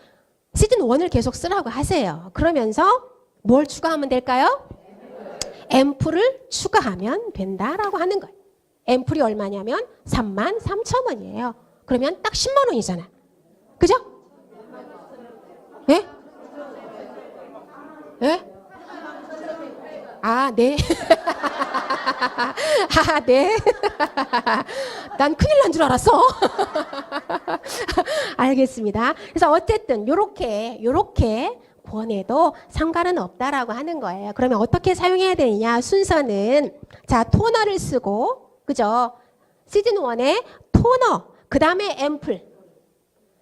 시즌 1을 계속 쓰라고 하세요. 그러면서 뭘 추가하면 될까요? 앰플을 추가하면 된다라고 하는 거예요. 앰플이 얼마냐면 3만 3천 원이에요. 그러면 딱 10만 원이잖아. 그죠? 예? 예? 아, 네. 아, 네. 난 큰일 난 줄 알았어. 알겠습니다. 그래서 어쨌든 요렇게 권해도 상관은 없다라고 하는 거예요. 그러면 어떻게 사용해야 되느냐? 순서는 자, 토너를 쓰고, 그죠? 시즌 1에 토너, 그 다음에 앰플.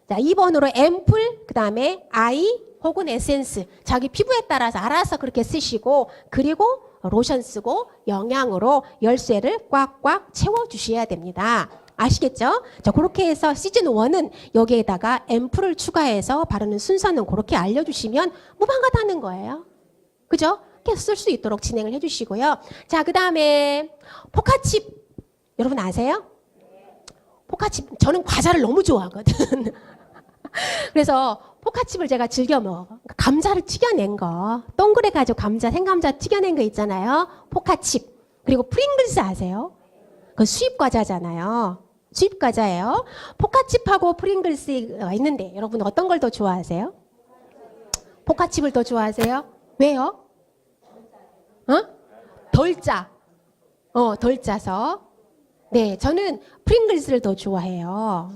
자, 2번으로 앰플, 그 다음에 아이 혹은 에센스. 자기 피부에 따라서 알아서 그렇게 쓰시고, 그리고 로션 쓰고 영양으로 열쇠를 꽉꽉 채워주셔야 됩니다. 아시겠죠? 자, 그렇게 해서 시즌 1은 여기에다가 앰플을 추가해서 바르는 순서는 그렇게 알려주시면 무방하다는 거예요. 그죠? 계속 쓸 수 있도록 진행을 해주시고요. 자, 그 다음에 포카칩. 여러분 아세요? 포카칩. 저는 과자를 너무 좋아하거든. 그래서 포카칩을 제가 즐겨 먹어. 감자를 튀겨낸 거. 동그래 가지고 감자, 생감자 튀겨낸 거 있잖아요. 포카칩. 그리고 프링글스 아세요? 그 수입 과자잖아요. 수입 과자예요. 포카칩하고 프링글스가 있는데 여러분 어떤 걸 더 좋아하세요? 포카칩을 더 좋아하세요? 왜요? 덜 짜. 덜 짜서. 네, 저는 프링글스를 더 좋아해요.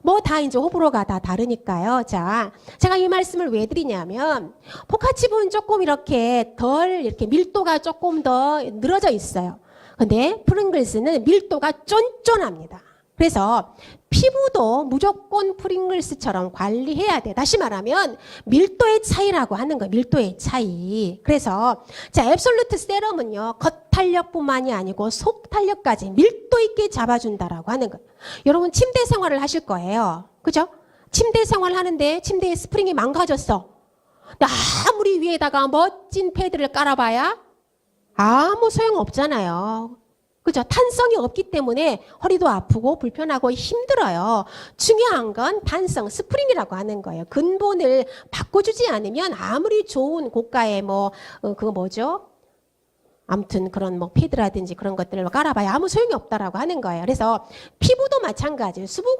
뭐 다 이제 호불호가 다 다르니까요. 자, 제가 이 말씀을 왜 드리냐면 포카칩은 조금 이렇게 이렇게 밀도가 조금 더 늘어져 있어요. 근데 프링글스는 밀도가 쫀쫀합니다. 그래서 피부도 무조건 프링글스처럼 관리해야 돼. 다시 말하면 밀도의 차이라고 하는 거예요. 밀도의 차이. 그래서 자, 앱솔루트 세럼은요. 겉탄력뿐만이 아니고 속탄력까지 밀도 있게 잡아준다라고 하는 거예요. 여러분 침대 생활을 하실 거예요. 그죠? 침대 생활을 하는데 침대에 스프링이 망가졌어. 아무리 위에다가 멋진 패드를 깔아봐야 아무 소용 없잖아요. 그죠? 탄성이 없기 때문에 허리도 아프고 불편하고 힘들어요. 중요한 건 탄성, 스프링이라고 하는 거예요. 근본을 바꿔주지 않으면 아무리 좋은 고가의 그거 뭐죠? 아무튼 그런 패드라든지 그런 것들을 깔아봐야 아무 소용이 없다라고 하는 거예요. 그래서 피부도 마찬가지예요. 수분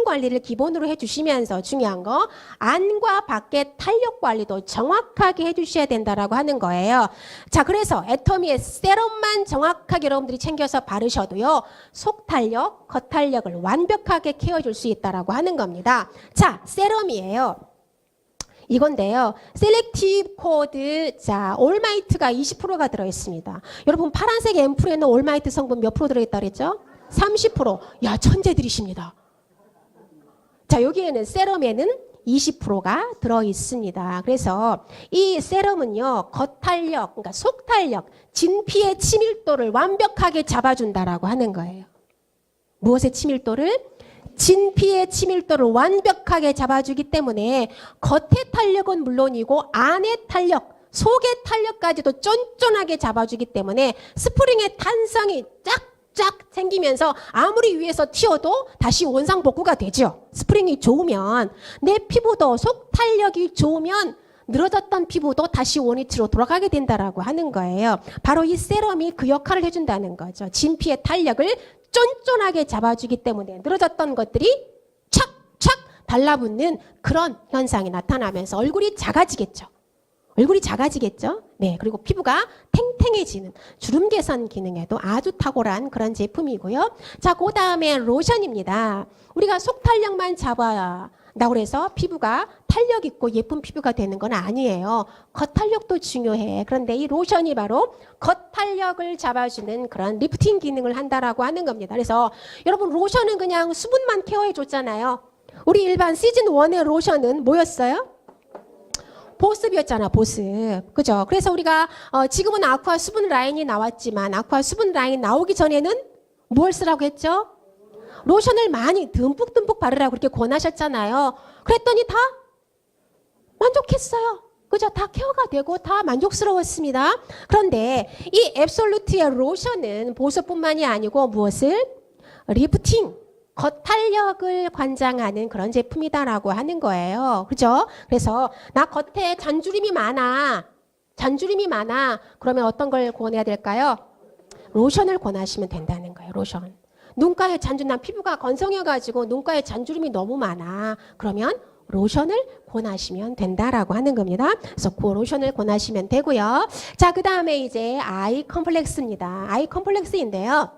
관리를 기본으로 해주시면서 중요한 거 안과 밖의 탄력 관리도 정확하게 해주셔야 된다라고 하는 거예요. 자, 그래서 애터미의 세럼만 정확하게 여러분들이 챙겨서 바르셔도요. 속탄력, 겉탄력을 완벽하게 케어줄 수 있다라고 하는 겁니다. 자, 세럼이에요. 이건데요. 셀렉티브 코드, 자, 올마이트가 20%가 들어있습니다. 여러분, 파란색 앰플에는 올마이트 성분 몇 프로 들어있다 그랬죠? 30%. 야, 천재들이십니다. 자, 여기에는 세럼에는 20%가 들어있습니다. 그래서 이 세럼은요, 겉탄력, 그러니까 속탄력, 진피의 치밀도를 완벽하게 잡아준다라고 하는 거예요. 무엇의 치밀도를? 진피의 치밀도를 완벽하게 잡아주기 때문에 겉의 탄력은 물론이고 안의 탄력, 속의 탄력까지도 쫀쫀하게 잡아주기 때문에 스프링의 탄성이 쫙쫙 생기면서 아무리 위에서 튀어도 다시 원상복구가 되죠. 스프링이 좋으면, 내 피부도 속 탄력이 좋으면 늘어졌던 피부도 다시 원위치로 돌아가게 된다라고 하는 거예요. 바로 이 세럼이 그 역할을 해준다는 거죠. 진피의 탄력을 쫀쫀하게 잡아주기 때문에 늘어졌던 것들이 착착 달라붙는 그런 현상이 나타나면서 얼굴이 작아지겠죠. 얼굴이 작아지겠죠. 네, 그리고 피부가 탱탱해지는 주름 개선 기능에도 아주 탁월한 그런 제품이고요. 자, 그 다음에 로션입니다. 우리가 속 탄력만 잡아다고 해서 피부가 탄력 있고 예쁜 피부가 되는 건 아니에요. 겉 탄력도 중요해. 그런데 이 로션이 바로 겉 탄력을 잡아주는 그런 리프팅 기능을 한다라고 하는 겁니다. 그래서 여러분, 로션은 그냥 수분만 케어해 줬잖아요. 우리 일반 시즌 1의 로션은 뭐였어요? 보습이었잖아, 보습. 그죠? 그래서 우리가 지금은 아쿠아 수분 라인이 나왔지만 아쿠아 수분 라인 나오기 전에는 뭘 쓰라고 했죠? 로션을 많이 듬뿍듬뿍 바르라고 그렇게 권하셨잖아요. 그랬더니 다 만족했어요. 그죠? 다 케어가 되고 다 만족스러웠습니다. 그런데 이 앱솔루트의 로션은 보습뿐만이 아니고 무엇을? 리프팅, 겉탄력을 관장하는 그런 제품이다라고 하는 거예요. 그죠? 그래서 나 겉에 잔주름이 많아. 그러면 어떤 걸 권해야 될까요? 로션을 권하시면 된다는 거예요. 로션. 눈가에 잔주름, 난 피부가 건성해가지고 눈가에 잔주름이 너무 많아. 그러면 로션을 권하시면 된다라고 하는 겁니다. 그래서 그 로션을 권하시면 되고요. 자, 그 다음에 이제 아이 컴플렉스입니다. 아이 컴플렉스인데요.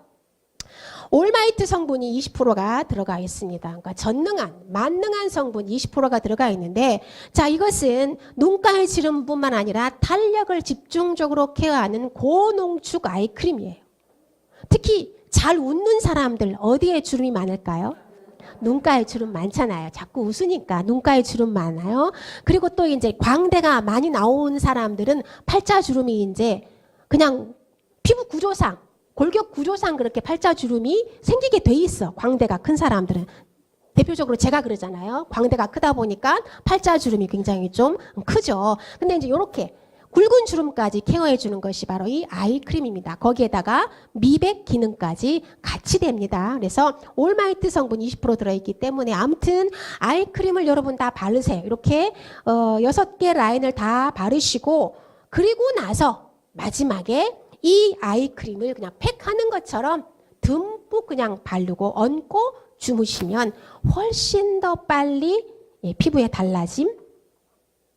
올마이트 성분이 20%가 들어가 있습니다. 그러니까 만능한 성분 20%가 들어가 있는데, 자, 이것은 눈가의 주름뿐만 아니라 탄력을 집중적으로 케어하는 고농축 아이크림이에요. 특히 잘 웃는 사람들 어디에 주름이 많을까요? 눈가에 주름 많잖아요. 자꾸 웃으니까 눈가에 주름 많아요. 그리고 또 이제 광대가 많이 나온 사람들은 팔자 주름이 이제 그냥 피부 구조상, 골격 구조상 그렇게 팔자 주름이 생기게 돼 있어. 광대가 큰 사람들은. 대표적으로 제가 그러잖아요. 광대가 크다 보니까 팔자 주름이 굉장히 좀 크죠. 근데 이제 이렇게 굵은 주름까지 케어해 주는 것이 바로 이 아이크림입니다. 거기에다가 미백 기능까지 같이 됩니다. 그래서 올마이트 성분 20% 들어있기 때문에 아무튼 아이크림을 여러분 다 바르세요. 이렇게 6개 라인을 다 바르시고, 그리고 나서 마지막에 이 아이크림을 그냥 팩하는 것처럼 듬뿍 그냥 바르고 얹고 주무시면 훨씬 더 빨리 피부의 달라짐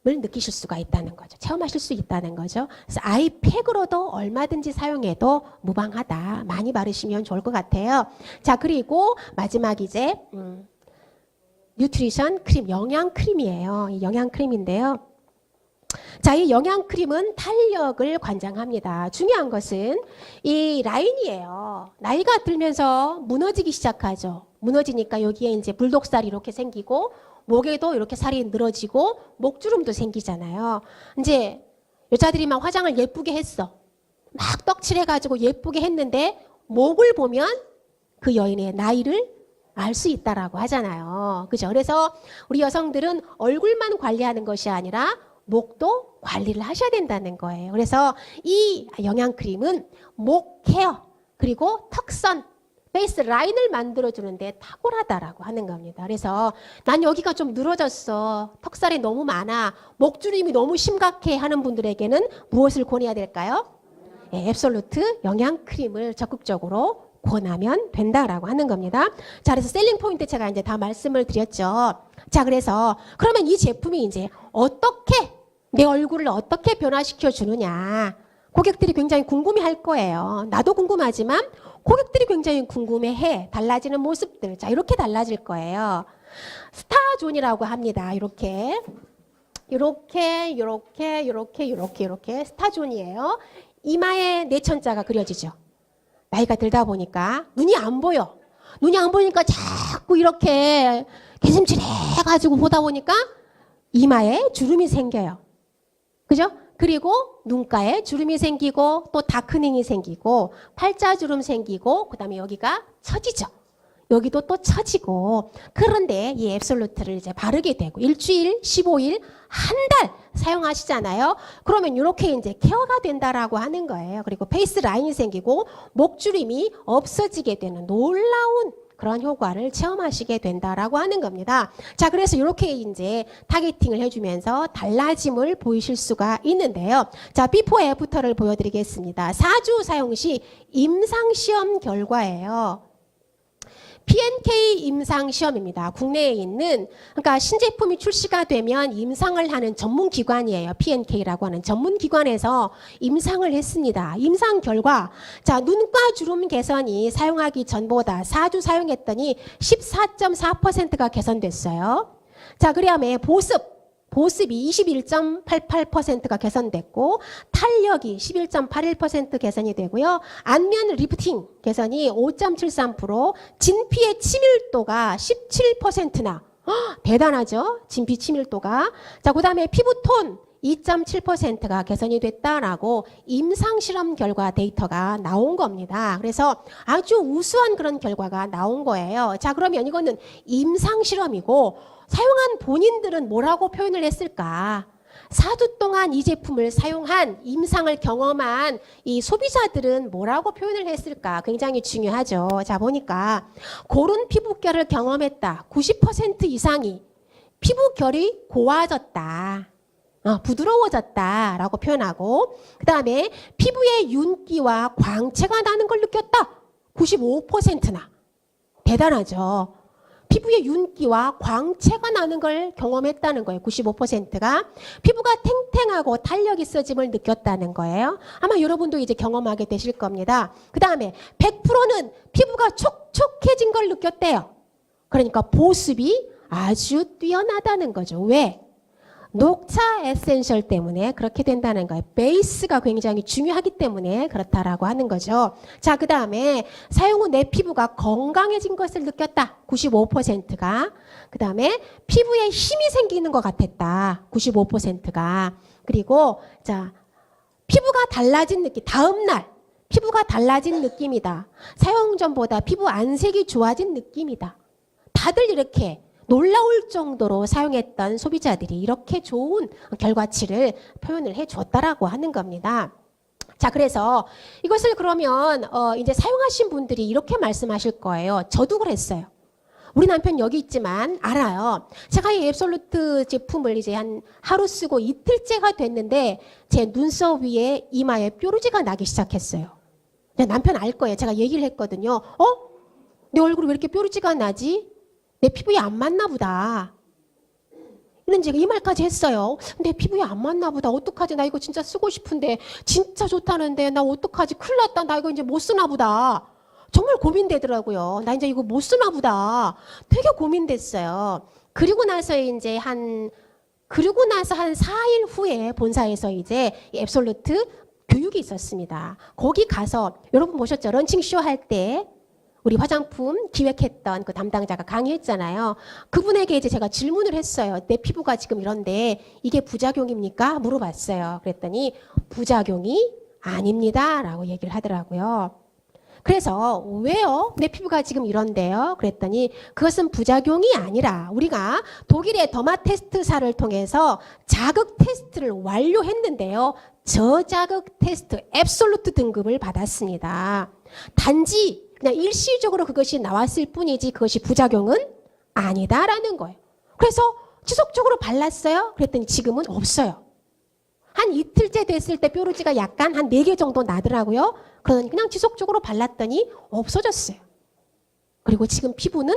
느끼실 수가 있다는 거죠. 체험하실 수 있다는 거죠. 그래서 아이팩으로도 얼마든지 사용해도 무방하다. 많이 바르시면 좋을 것 같아요. 자, 그리고 마지막 이제 뉴트리션 크림, 영양크림이에요. 이 영양크림인데요. 자, 이 영양크림은 탄력을 관장합니다. 중요한 것은 이 라인이에요. 나이가 들면서 무너지기 시작하죠. 무너지니까 여기에 이제 불독살이 이렇게 생기고 목에도 이렇게 살이 늘어지고 목주름도 생기잖아요. 이제 여자들이 막 화장을 예쁘게 했어. 막 떡칠해가지고 예쁘게 했는데 목을 보면 그 여인의 나이를 알 수 있다라고 하잖아요. 그죠? 그래서 우리 여성들은 얼굴만 관리하는 것이 아니라 목도 관리를 하셔야 된다는 거예요. 그래서 이 영양크림은 목 케어 그리고 턱선, 페이스 라인을 만들어주는데 탁월하다라고 하는 겁니다. 그래서 난 여기가 좀 늘어졌어. 턱살이 너무 많아. 목주름이 너무 심각해 하는 분들에게는 무엇을 권해야 될까요? 앱솔루트 영양크림을 적극적으로 권하면 된다라고 하는 겁니다. 자, 그래서 셀링 포인트 제가 이제 다 말씀을 드렸죠. 자, 그래서 그러면 이 제품이 이제 어떻게 내 얼굴을 어떻게 변화시켜 주느냐. 고객들이 굉장히 궁금해 할 거예요. 나도 궁금하지만 고객들이 굉장히 궁금해해. 달라지는 모습들. 자, 이렇게 달라질 거예요. 스타존이라고 합니다. 이렇게 스타존이에요. 이마에 내천자가 그려지죠. 나이가 들다 보니까 눈이 안 보여. 눈이 안 보니까 자꾸 이렇게 개슴츠레해가지고 보다 보니까 이마에 주름이 생겨요. 그죠? 그리고 눈가에 주름이 생기고 또 다크닝이 생기고 팔자주름 생기고 그다음에 여기가 처지죠. 여기도 또 처지고 그런데 이 앱솔루트를 이제 바르게 되고 일주일, 15일, 한 달 사용하시잖아요. 그러면 이렇게 이제 케어가 된다라고 하는 거예요. 그리고 페이스 라인이 생기고 목주름이 없어지게 되는 놀라운 그런 효과를 체험하시게 된다라고 하는 겁니다. 자, 그래서 이렇게 이제 타겟팅을 해주면서 달라짐을 보이실 수가 있는데요. 자, 비포 애프터를 보여드리겠습니다. 4주 사용 시 임상시험 결과예요. P&K 임상시험입니다. 국내에 있는, 그러니까 신제품이 출시가 되면 임상을 하는 전문기관이에요. P&K라고 하는 전문기관에서 임상을 했습니다. 임상 결과, 자, 눈가 주름 개선이 사용하기 전보다 4주 사용했더니 14.4%가 개선됐어요. 자, 그다음에 보습이 21.88%가 개선됐고 탄력이 11.81% 개선이 되고요. 안면 리프팅 개선이 5.73%, 진피의 치밀도가 17%나 대단하죠. 진피 치밀도가. 자, 그다음에 피부톤 2.7%가 개선이 됐다라고 임상실험 결과 데이터가 나온 겁니다. 그래서 아주 우수한 그런 결과가 나온 거예요. 자, 그러면 이거는 임상실험이고 사용한 본인들은 뭐라고 표현을 했을까? 4주 동안 이 제품을 사용한 임상을 경험한 이 소비자들은 뭐라고 표현을 했을까? 굉장히 중요하죠. 자, 보니까 고른 피부결을 경험했다. 90% 이상이 피부결이 고와졌다. 부드러워졌다라고 표현하고 그 다음에 피부에 윤기와 광채가 나는 걸 느꼈다. 95%나. 대단하죠. 피부에 윤기와 광채가 나는 걸 경험했다는 거예요. 95%가. 피부가 탱탱하고 탄력 있어짐을 느꼈다는 거예요. 아마 여러분도 이제 경험하게 되실 겁니다. 그 다음에 100%는 피부가 촉촉해진 걸 느꼈대요. 그러니까 보습이 아주 뛰어나다는 거죠. 왜? 녹차 에센셜 때문에 그렇게 된다는 거예요. 베이스가 굉장히 중요하기 때문에 그렇다라고 하는 거죠. 자, 그 다음에 사용 후 내 피부가 건강해진 것을 느꼈다. 95%가. 그 다음에 피부에 힘이 생기는 것 같았다. 95%가. 그리고 자, 피부가 달라진 느낌. 다음날 피부가 달라진 느낌이다. 사용 전보다 피부 안색이 좋아진 느낌이다. 다들 이렇게 놀라울 정도로 사용했던 소비자들이 이렇게 좋은 결과치를 표현을 해줬다라고 하는 겁니다. 자, 그래서 이것을 그러면 이제 사용하신 분들이 이렇게 말씀하실 거예요. 저도 그랬어요. 우리 남편 여기 있지만 알아요. 제가 이 앱솔루트 제품을 이제 한 하루 쓰고 이틀째가 됐는데 제 눈썹 위에 이마에 뾰루지가 나기 시작했어요. 남편 알 거예요. 제가 얘기를 했거든요. 내 얼굴이 왜 이렇게 뾰루지가 나지? 내 피부에 안 맞나 보다. 이런 제가 이 말까지 했어요. 내 피부에 안 맞나 보다. 어떡하지? 나 이거 진짜 쓰고 싶은데 진짜 좋다는데 나 어떡하지? 큰일 났다. 나 이거 이제 못 쓰나 보다. 정말 고민되더라고요. 나 이제 이거 못 쓰나 보다. 되게 고민됐어요. 그리고 나서 한 4일 후에 본사에서 이제 앱솔루트 교육이 있었습니다. 거기 가서 여러분 보셨죠? 런칭쇼 할 때 우리 화장품 기획했던 그 담당자가 강의했잖아요. 그분에게 이제 제가 질문을 했어요. 내 피부가 지금 이런데 이게 부작용입니까? 물어봤어요. 그랬더니 부작용이 아닙니다. 라고 얘기를 하더라고요. 그래서 왜요? 내 피부가 지금 이런데요? 그랬더니 그것은 부작용이 아니라 우리가 독일의 더마테스트사를 통해서 자극 테스트를 완료했는데요. 저자극 테스트 앱솔루트 등급을 받았습니다. 단지 그냥 일시적으로 그것이 나왔을 뿐이지 그것이 부작용은 아니다라는 거예요. 그래서 지속적으로 발랐어요. 그랬더니 지금은 없어요. 한 이틀째 됐을 때 뾰루지가 약간 한 4개 정도 나더라고요. 그러더니 그냥 지속적으로 발랐더니 없어졌어요. 그리고 지금 피부는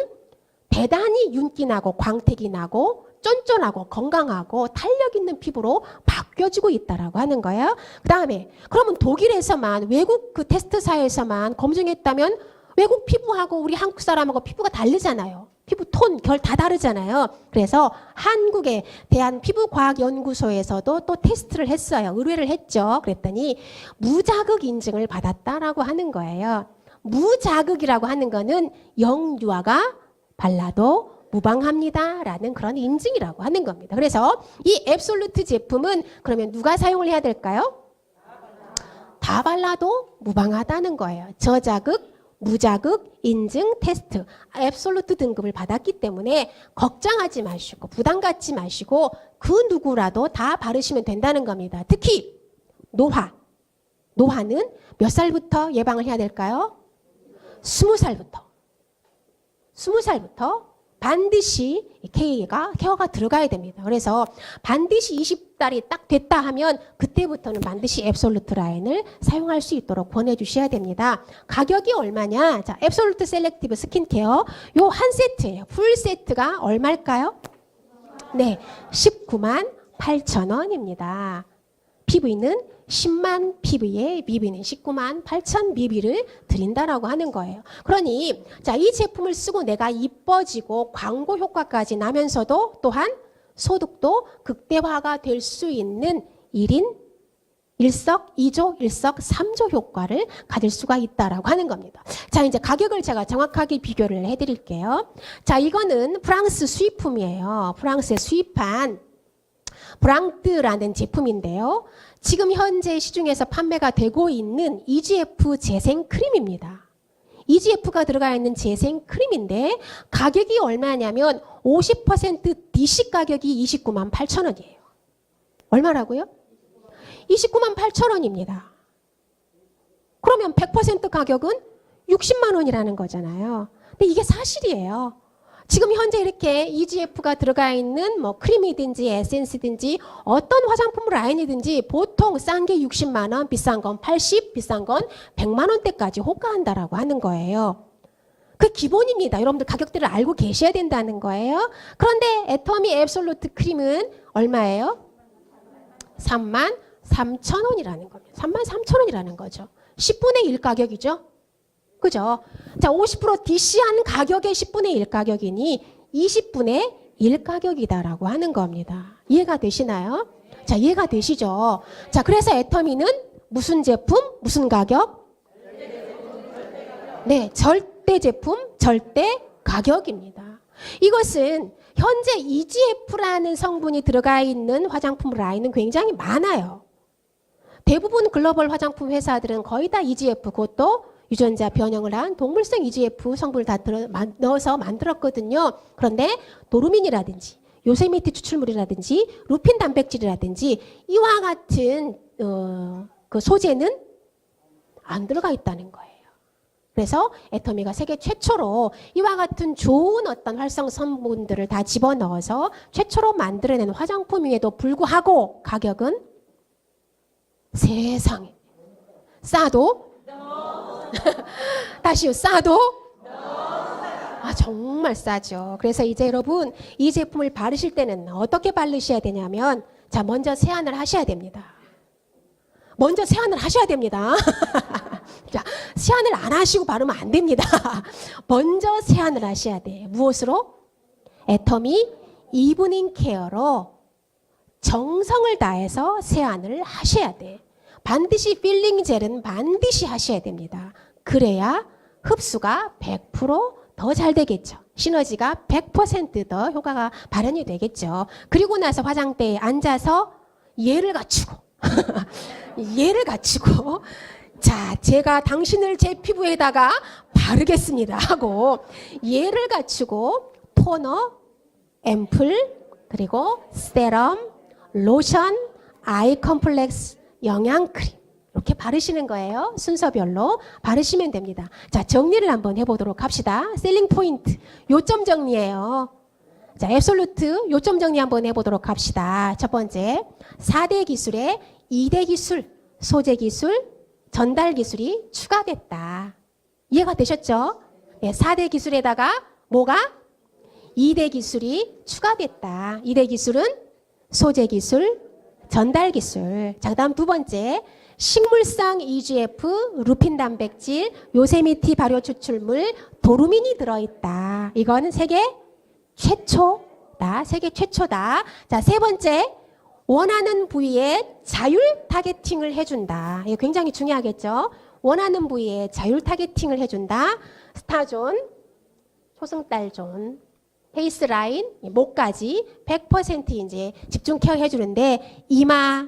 대단히 윤기 나고 광택이 나고 쫀쫀하고 건강하고 탄력 있는 피부로 바뀌어지고 있다라고 하는 거예요. 그 다음에 그러면 독일에서만 외국 그 테스트사에서만 검증했다면 외국 피부하고 우리 한국 사람하고 피부가 다르잖아요. 피부 톤, 결 다 다르잖아요. 그래서 한국의 대한피부과학연구소에서도 또 테스트를 했어요. 의뢰를 했죠. 그랬더니 무자극 인증을 받았다라고 하는 거예요. 무자극이라고 하는 거는 영유아가 발라도 무방합니다라는 그런 인증이라고 하는 겁니다. 그래서 이 앱솔루트 제품은 그러면 누가 사용을 해야 될까요? 다 발라도 무방하다는 거예요. 저자극, 무자극 인증 테스트 앱솔루트 등급을 받았기 때문에 걱정하지 마시고 부담 갖지 마시고 그 누구라도 다 바르시면 된다는 겁니다. 특히 노화는 몇 살부터 예방을 해야 될까요? 20살부터 반드시 케어가 들어가야 됩니다. 그래서 반드시 20달이 딱 됐다 하면 그때부터는 반드시 앱솔루트 라인을 사용할 수 있도록 권해주셔야 됩니다. 가격이 얼마냐? 자, 앱솔루트 셀렉티브 스킨케어 요 한 세트예요. 풀 세트가 얼마일까요? 네, 19만 8천 원입니다. PV는 10만 PV에 미비는 19만 8천 미비를 드린다라고 하는 거예요. 그러니 자, 이 제품을 쓰고 내가 이뻐지고 광고 효과까지 나면서도 또한 소득도 극대화가 될 수 있는 1인 1석, 2조, 1석, 3조 효과를 가질 수가 있다라고 하는 겁니다. 자, 이제 가격을 제가 정확하게 비교를 해드릴게요. 자, 이거는 프랑스 수입품이에요. 프랑스에 수입한 브랑드라는 제품인데요. 지금 현재 시중에서 판매가 되고 있는 EGF 재생 크림입니다. EGF가 들어가 있는 재생 크림인데 가격이 얼마냐면 50% DC 가격이 29만 8천 원이에요. 얼마라고요? 29만 8천 원입니다. 그러면 100% 가격은 60만 원이라는 거잖아요. 근데 이게 사실이에요. 지금 현재 이렇게 EGF가 들어가 있는 뭐 크림이든지 에센스든지 어떤 화장품 라인이든지 보통 싼 게 60만 원, 비싼 건 80, 비싼 건 100만 원대까지 호가한다라고 하는 거예요. 그 기본입니다. 여러분들 가격들을 알고 계셔야 된다는 거예요. 그런데 애터미 앱솔루트 크림은 얼마예요? 3만 3천 원이라는 겁니다. 3만 3천 원이라는 거죠. 10분의 1 가격이죠. 그죠? 자, 50% DC한 가격의 10분의 1 가격이니 20분의 1 가격이다라고 하는 겁니다. 이해가 되시나요? 자, 이해가 되시죠? 자, 그래서 애터미는 무슨 제품, 무슨 가격? 네, 절대 제품, 절대 가격입니다. 이것은 현재 EGF라는 성분이 들어가 있는 화장품 라인은 굉장히 많아요. 대부분 글로벌 화장품 회사들은 거의 다 EGF, 그것도 유전자 변형을 한 동물성 EGF 성분을 다 넣어서 만들었거든요. 그런데 도루민이라든지 요세미티 추출물이라든지 루핀 단백질이라든지 이와 같은 그 소재는 안 들어가 있다는 거예요. 그래서 애터미가 세계 최초로 이와 같은 좋은 어떤 활성 성분들을 다 집어넣어서 최초로 만들어낸 화장품임에도 불구하고 가격은 세상에 싸도 다시요, 싸도? 아, 정말 싸죠. 그래서 이제 여러분 이 제품을 바르실 때는 어떻게 바르셔야 되냐면 자, 먼저 세안을 하셔야 됩니다. 자, 세안을 안 하시고 바르면 안 됩니다. 먼저 세안을 하셔야 돼. 무엇으로? 애터미 이브닝 케어로 정성을 다해서 세안을 하셔야 돼. 반드시 필링 젤은 반드시 하셔야 됩니다. 그래야 흡수가 100% 더 잘 되겠죠. 시너지가 100% 더 효과가 발현이 되겠죠. 그리고 나서 화장대에 앉아서 예를 갖추고 자, 제가 당신을 제 피부에다가 바르겠습니다 하고 예를 갖추고 토너, 앰플, 그리고 세럼, 로션, 아이 컴플렉스, 영양크림 이렇게 바르시는 거예요. 순서별로 바르시면 됩니다. 자, 정리를 한번 해보도록 합시다. 셀링 포인트 요점 정리예요. 자, 앱솔루트 요점 정리 한번 해보도록 합시다. 첫 번째, 4대 기술에 2대 기술, 소재 기술, 전달 기술이 추가됐다. 이해가 되셨죠? 네, 4대 기술에다가 뭐가? 2대 기술이 추가됐다. 2대 기술은 소재 기술, 전달 기술. 자, 그다음 두 번째, 식물성 EGF, 루핀 단백질, 요세미티 발효 추출물, 도루민이 들어있다. 이거는 세계 최초다. 자, 세 번째, 원하는 부위에 자율 타겟팅을 해준다. 이거 굉장히 중요하겠죠? 원하는 부위에 자율 타겟팅을 해준다. 스타존, 초승달존, 페이스라인, 목까지 100% 이제 집중 케어 해주는데 이마,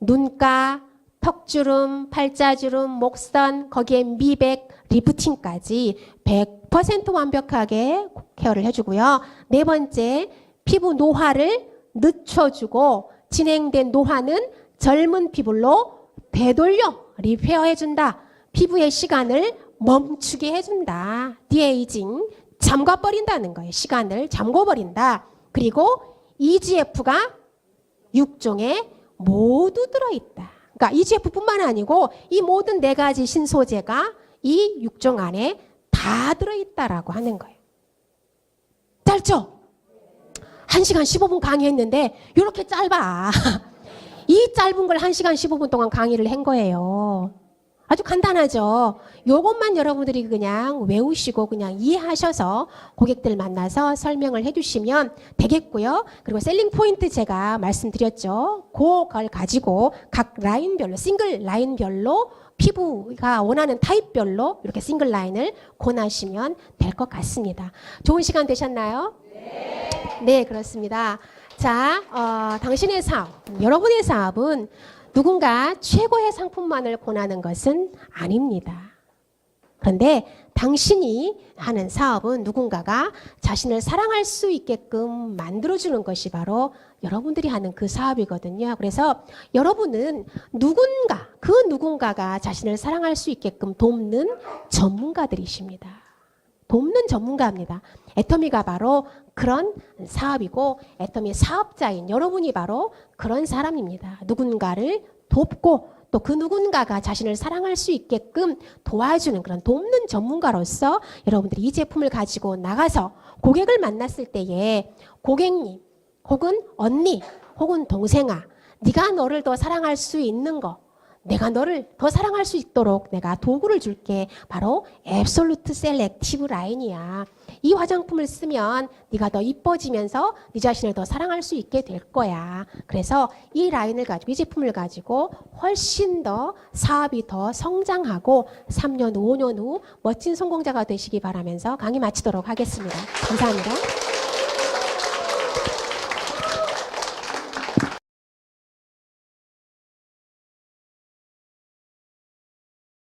눈가, 턱주름, 팔자주름, 목선, 거기에 미백, 리프팅까지 100% 완벽하게 케어를 해주고요. 네 번째, 피부 노화를 늦춰주고 진행된 노화는 젊은 피부로 되돌려 리페어해준다. 피부의 시간을 멈추게 해준다. 디에이징, 잠궈버린다는 거예요. 시간을 잠궈버린다. 그리고 EGF가 6종에 모두 들어있다. 그러니까 EGF뿐만 아니고 이 모든 4가지 신소재가 이 6종 안에 다 들어있다라고 하는 거예요. 짧죠? 1시간 15분 강의했는데 이렇게 짧아. 이 짧은 걸 1시간 15분 동안 강의를 한 거예요. 아주 간단하죠. 요것만 여러분들이 그냥 외우시고 그냥 이해하셔서 고객들 만나서 설명을 해주시면 되겠고요. 그리고 셀링 포인트 제가 말씀드렸죠. 그걸 가지고 각 라인별로, 싱글 라인별로 피부가 원하는 타입별로 이렇게 싱글 라인을 권하시면 될 것 같습니다. 좋은 시간 되셨나요? 네, 그렇습니다. 자, 당신의 사업, 여러분의 사업은 누군가 최고의 상품만을 권하는 것은 아닙니다. 그런데 당신이 하는 사업은 누군가가 자신을 사랑할 수 있게끔 만들어주는 것이 바로 여러분들이 하는 그 사업이거든요. 그래서 여러분은 누군가, 그 누군가가 자신을 사랑할 수 있게끔 돕는 전문가들이십니다. 돕는 전문가입니다. 애터미가 바로 그런 사업이고 애터미 사업자인 여러분이 바로 그런 사람입니다. 누군가를 돕고 또 그 누군가가 자신을 사랑할 수 있게끔 도와주는 그런 돕는 전문가로서 여러분들이 이 제품을 가지고 나가서 고객을 만났을 때에 고객님 혹은 언니 혹은 동생아, 네가 너를 더 사랑할 수 있는 거, 내가 너를 더 사랑할 수 있도록 내가 도구를 줄게. 바로 앱솔루트 셀렉티브 라인이야. 이 화장품을 쓰면 네가 더 이뻐지면서 네 자신을 더 사랑할 수 있게 될 거야. 그래서 이 라인을 가지고, 이 제품을 가지고 훨씬 더 사업이 더 성장하고 3년, 5년 후 멋진 성공자가 되시기 바라면서 강의 마치도록 하겠습니다. 감사합니다.